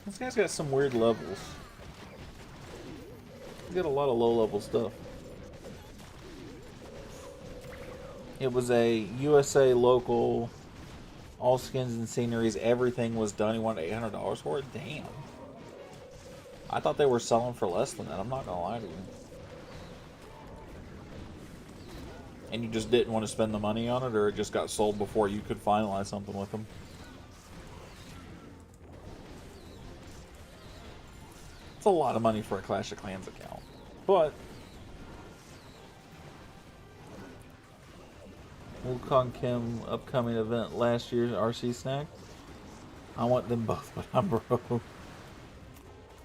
This guy's got some weird levels. He's got a lot of low-level stuff. It was a USA local, all skins and sceneries, everything was done. He wanted $800 for it? Damn. I thought they were selling for less than that. I'm not gonna lie to you. And you just didn't want to spend the money on it, or it just got sold before you could finalize something with them? It's a lot of money for a Clash of Clans account. But Wukong Kim upcoming event last year's RC snack. I want them both, but I'm broke.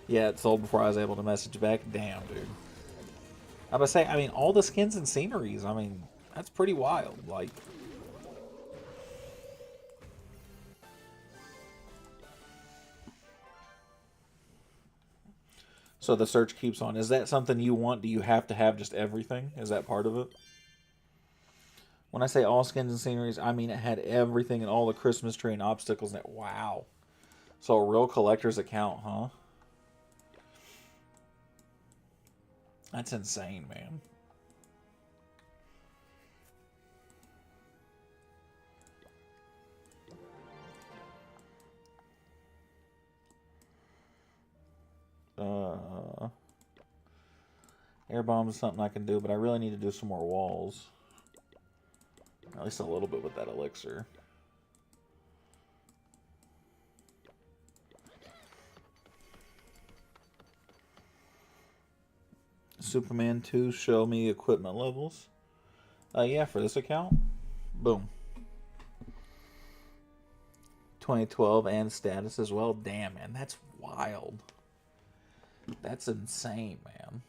Yeah, it sold before I was able to message back. Damn, dude. I was say, I mean, all the skins and sceneries, I mean, that's pretty wild. Like, So the search keeps on. Is that something you want? Do you have to have just everything? Is that part of it? When I say all skins and sceneries, I mean it had everything and all the Christmas tree and obstacles in it. Wow. So a real collector's account, huh? That's insane, man. Air bombs is something I can do, but I really need to do some more walls. At least a little bit with that elixir. Superman 2, show me equipment levels. Yeah, for this account. Boom. 2012 and status as well. Damn, man, that's wild. That's insane, man.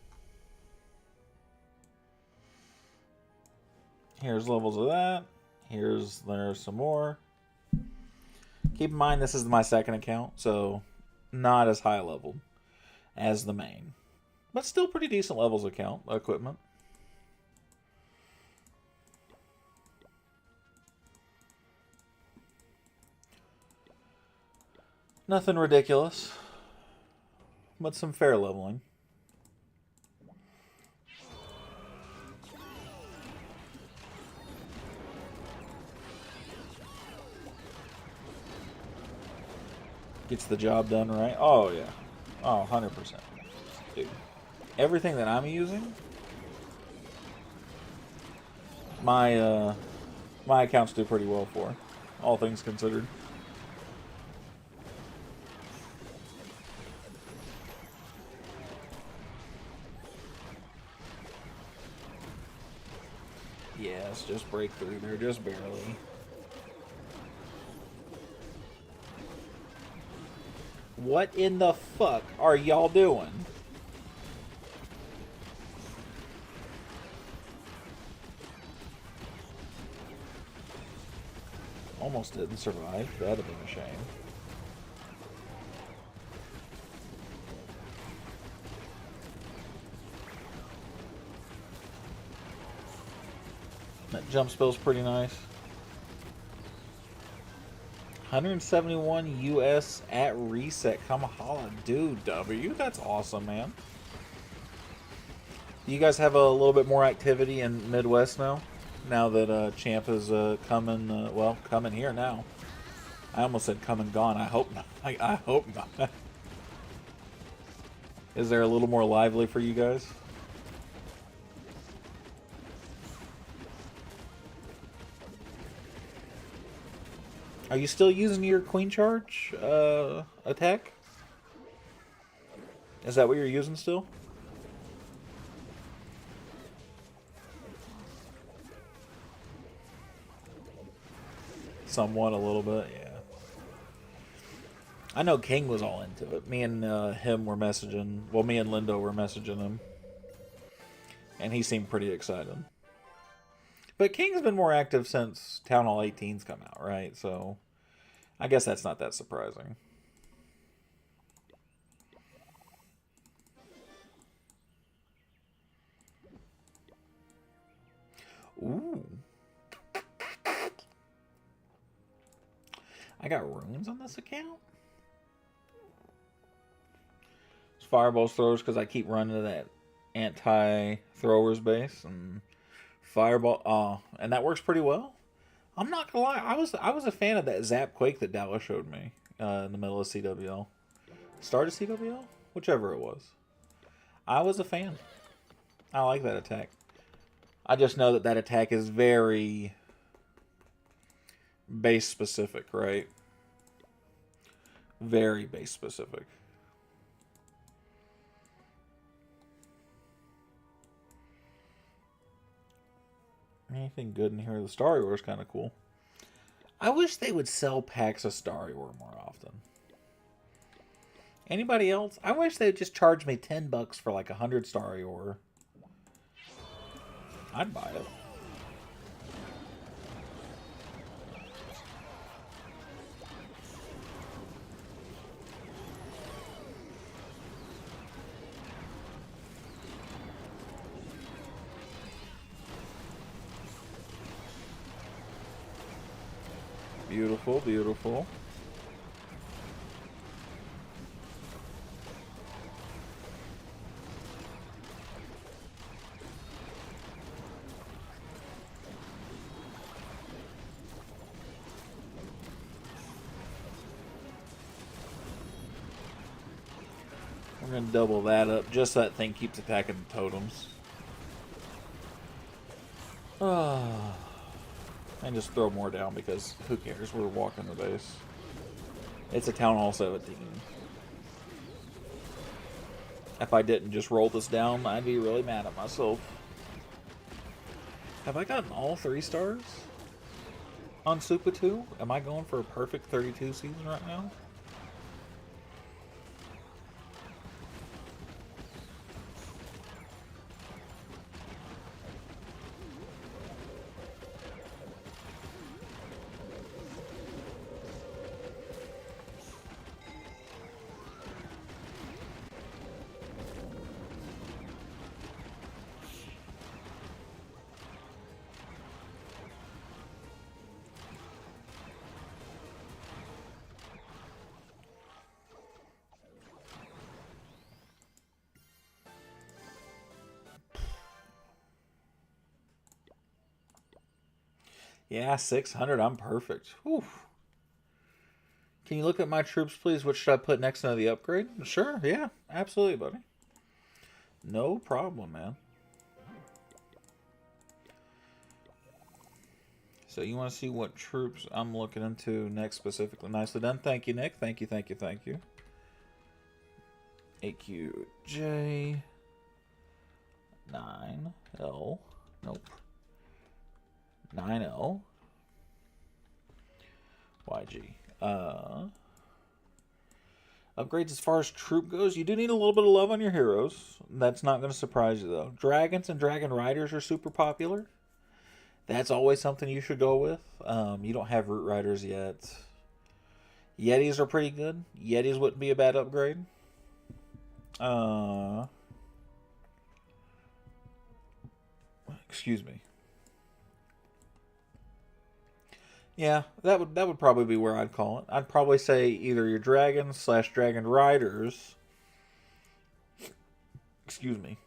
Here's levels of that. There's some more. Keep in mind, this is my second account, so not as high leveled as the main. But still pretty decent levels of equipment. Nothing ridiculous, but some fair leveling. Gets the job done right. Oh, yeah. Oh, 100%. Dude. Everything that I'm using, my accounts do pretty well for, all things considered. Yes, just break through there, just barely. What in the fuck are y'all doing? Almost didn't survive. That'd have been a shame. That jump spell's pretty nice. 171 US at reset. Kamahala. Dude, W. That's awesome, man. You guys have a little bit more activity in Midwest now? Now that Champ is coming here now. I almost said come and gone. I hope not. I hope not. Is there a little more lively for you guys? Are you still using your Queen Charge attack? Is that what you're using still? Somewhat, a little bit, yeah. I know King was all into it. Me and him were messaging. Well, me and Lindo were messaging him. And he seemed pretty excited. But King's been more active since Town Hall 18's come out, right? So, I guess that's not that surprising. Ooh. I got runes on this account? It's fireballs throwers because I keep running to that anti-throwers base and fireball. And that works pretty well. I'm not gonna lie, I was a fan of that Zap Quake that Dallas showed me in the middle of CWL. Start of CWL? Whichever it was. I was a fan. I like that attack. I just know that attack is very base specific, right? Very base specific. Anything good in here? The Star Wars is kind of cool. I wish they would sell packs of Star Wars more often. Anybody else? I wish they would just charge me $10 for like 100 Star Wars. I'd buy it. Beautiful, beautiful. We're going to double that up just so that thing keeps attacking the totems. And just throw more down because who cares? We're walking the base. It's a Town Hall 17. If I didn't just roll this down, I'd be really mad at myself. Have I gotten all 3 stars on Super 2? Am I going for a perfect 32 season right now? Yeah, 600. I'm perfect. Whew. Can you look at my troops, please? What should I put next to the upgrade? Sure, yeah. Absolutely, buddy. No problem, man. So you want to see what troops I'm looking into next specifically. Nicely done. Thank you, Nick. Thank you, thank you, thank you. AQJ. 9L. Nope. 9L. YG. Upgrades as far as troop goes, you do need a little bit of love on your heroes. That's not going to surprise you, though. Dragons and Dragon Riders are super popular. That's always something you should go with. You don't have Root Riders yet. Yetis are pretty good. Yetis wouldn't be a bad upgrade. Excuse me. Yeah, that would probably be where I'd call it. I'd probably say either your dragons / dragon riders. Excuse me.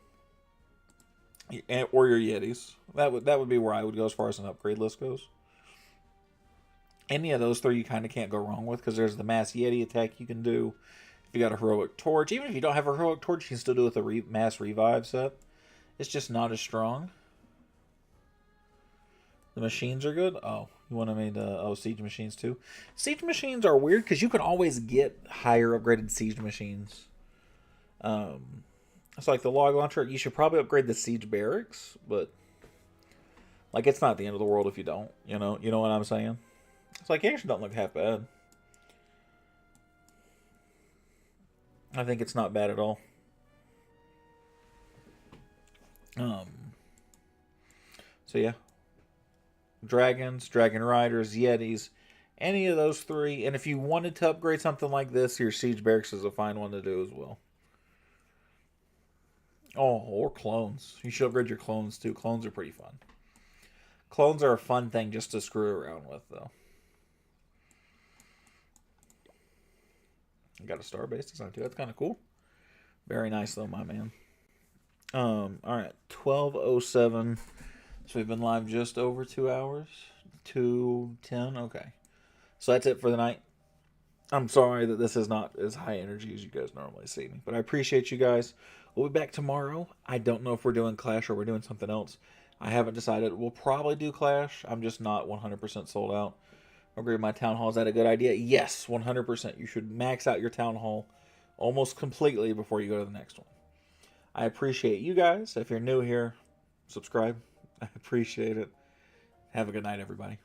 Or your yetis. That would be where I would go as far as an upgrade list goes. Any of those 3 you kind of can't go wrong with because there's the mass yeti attack you can do. If you got a heroic torch, even if you don't have a heroic torch, you can still do it with a mass revive set. It's just not as strong. The machines are good. Oh, you wanted me to siege machines too. Siege machines are weird because you can always get higher upgraded siege machines. It's like the log launcher. You should probably upgrade the siege barracks, but like it's not the end of the world if you don't. You know what I'm saying? It's like, actually don't look half bad. I think it's not bad at all. So yeah. Dragons, Dragon Riders, Yetis, any of those 3. And if you wanted to upgrade something like this, your Siege Barracks is a fine one to do as well. Oh, or clones. You should upgrade your clones too. Clones are pretty fun. Clones are a fun thing just to screw around with, though. I got a star base design too. That's kind of cool. Very nice though, my man. Alright, 12:07. So we've been live just over 2 hours. 2:10. Okay. So that's it for the night. I'm sorry that this is not as high energy as you guys normally see me, but I appreciate you guys. We'll be back tomorrow. I don't know if we're doing Clash or we're doing something else. I haven't decided. We'll probably do Clash. I'm just not 100% sold out. Upgrade my Town Hall. Is that a good idea? Yes, 100%. You should max out your Town Hall almost completely before you go to the next one. I appreciate you guys. If you're new here, subscribe. I appreciate it. Have a good night, everybody.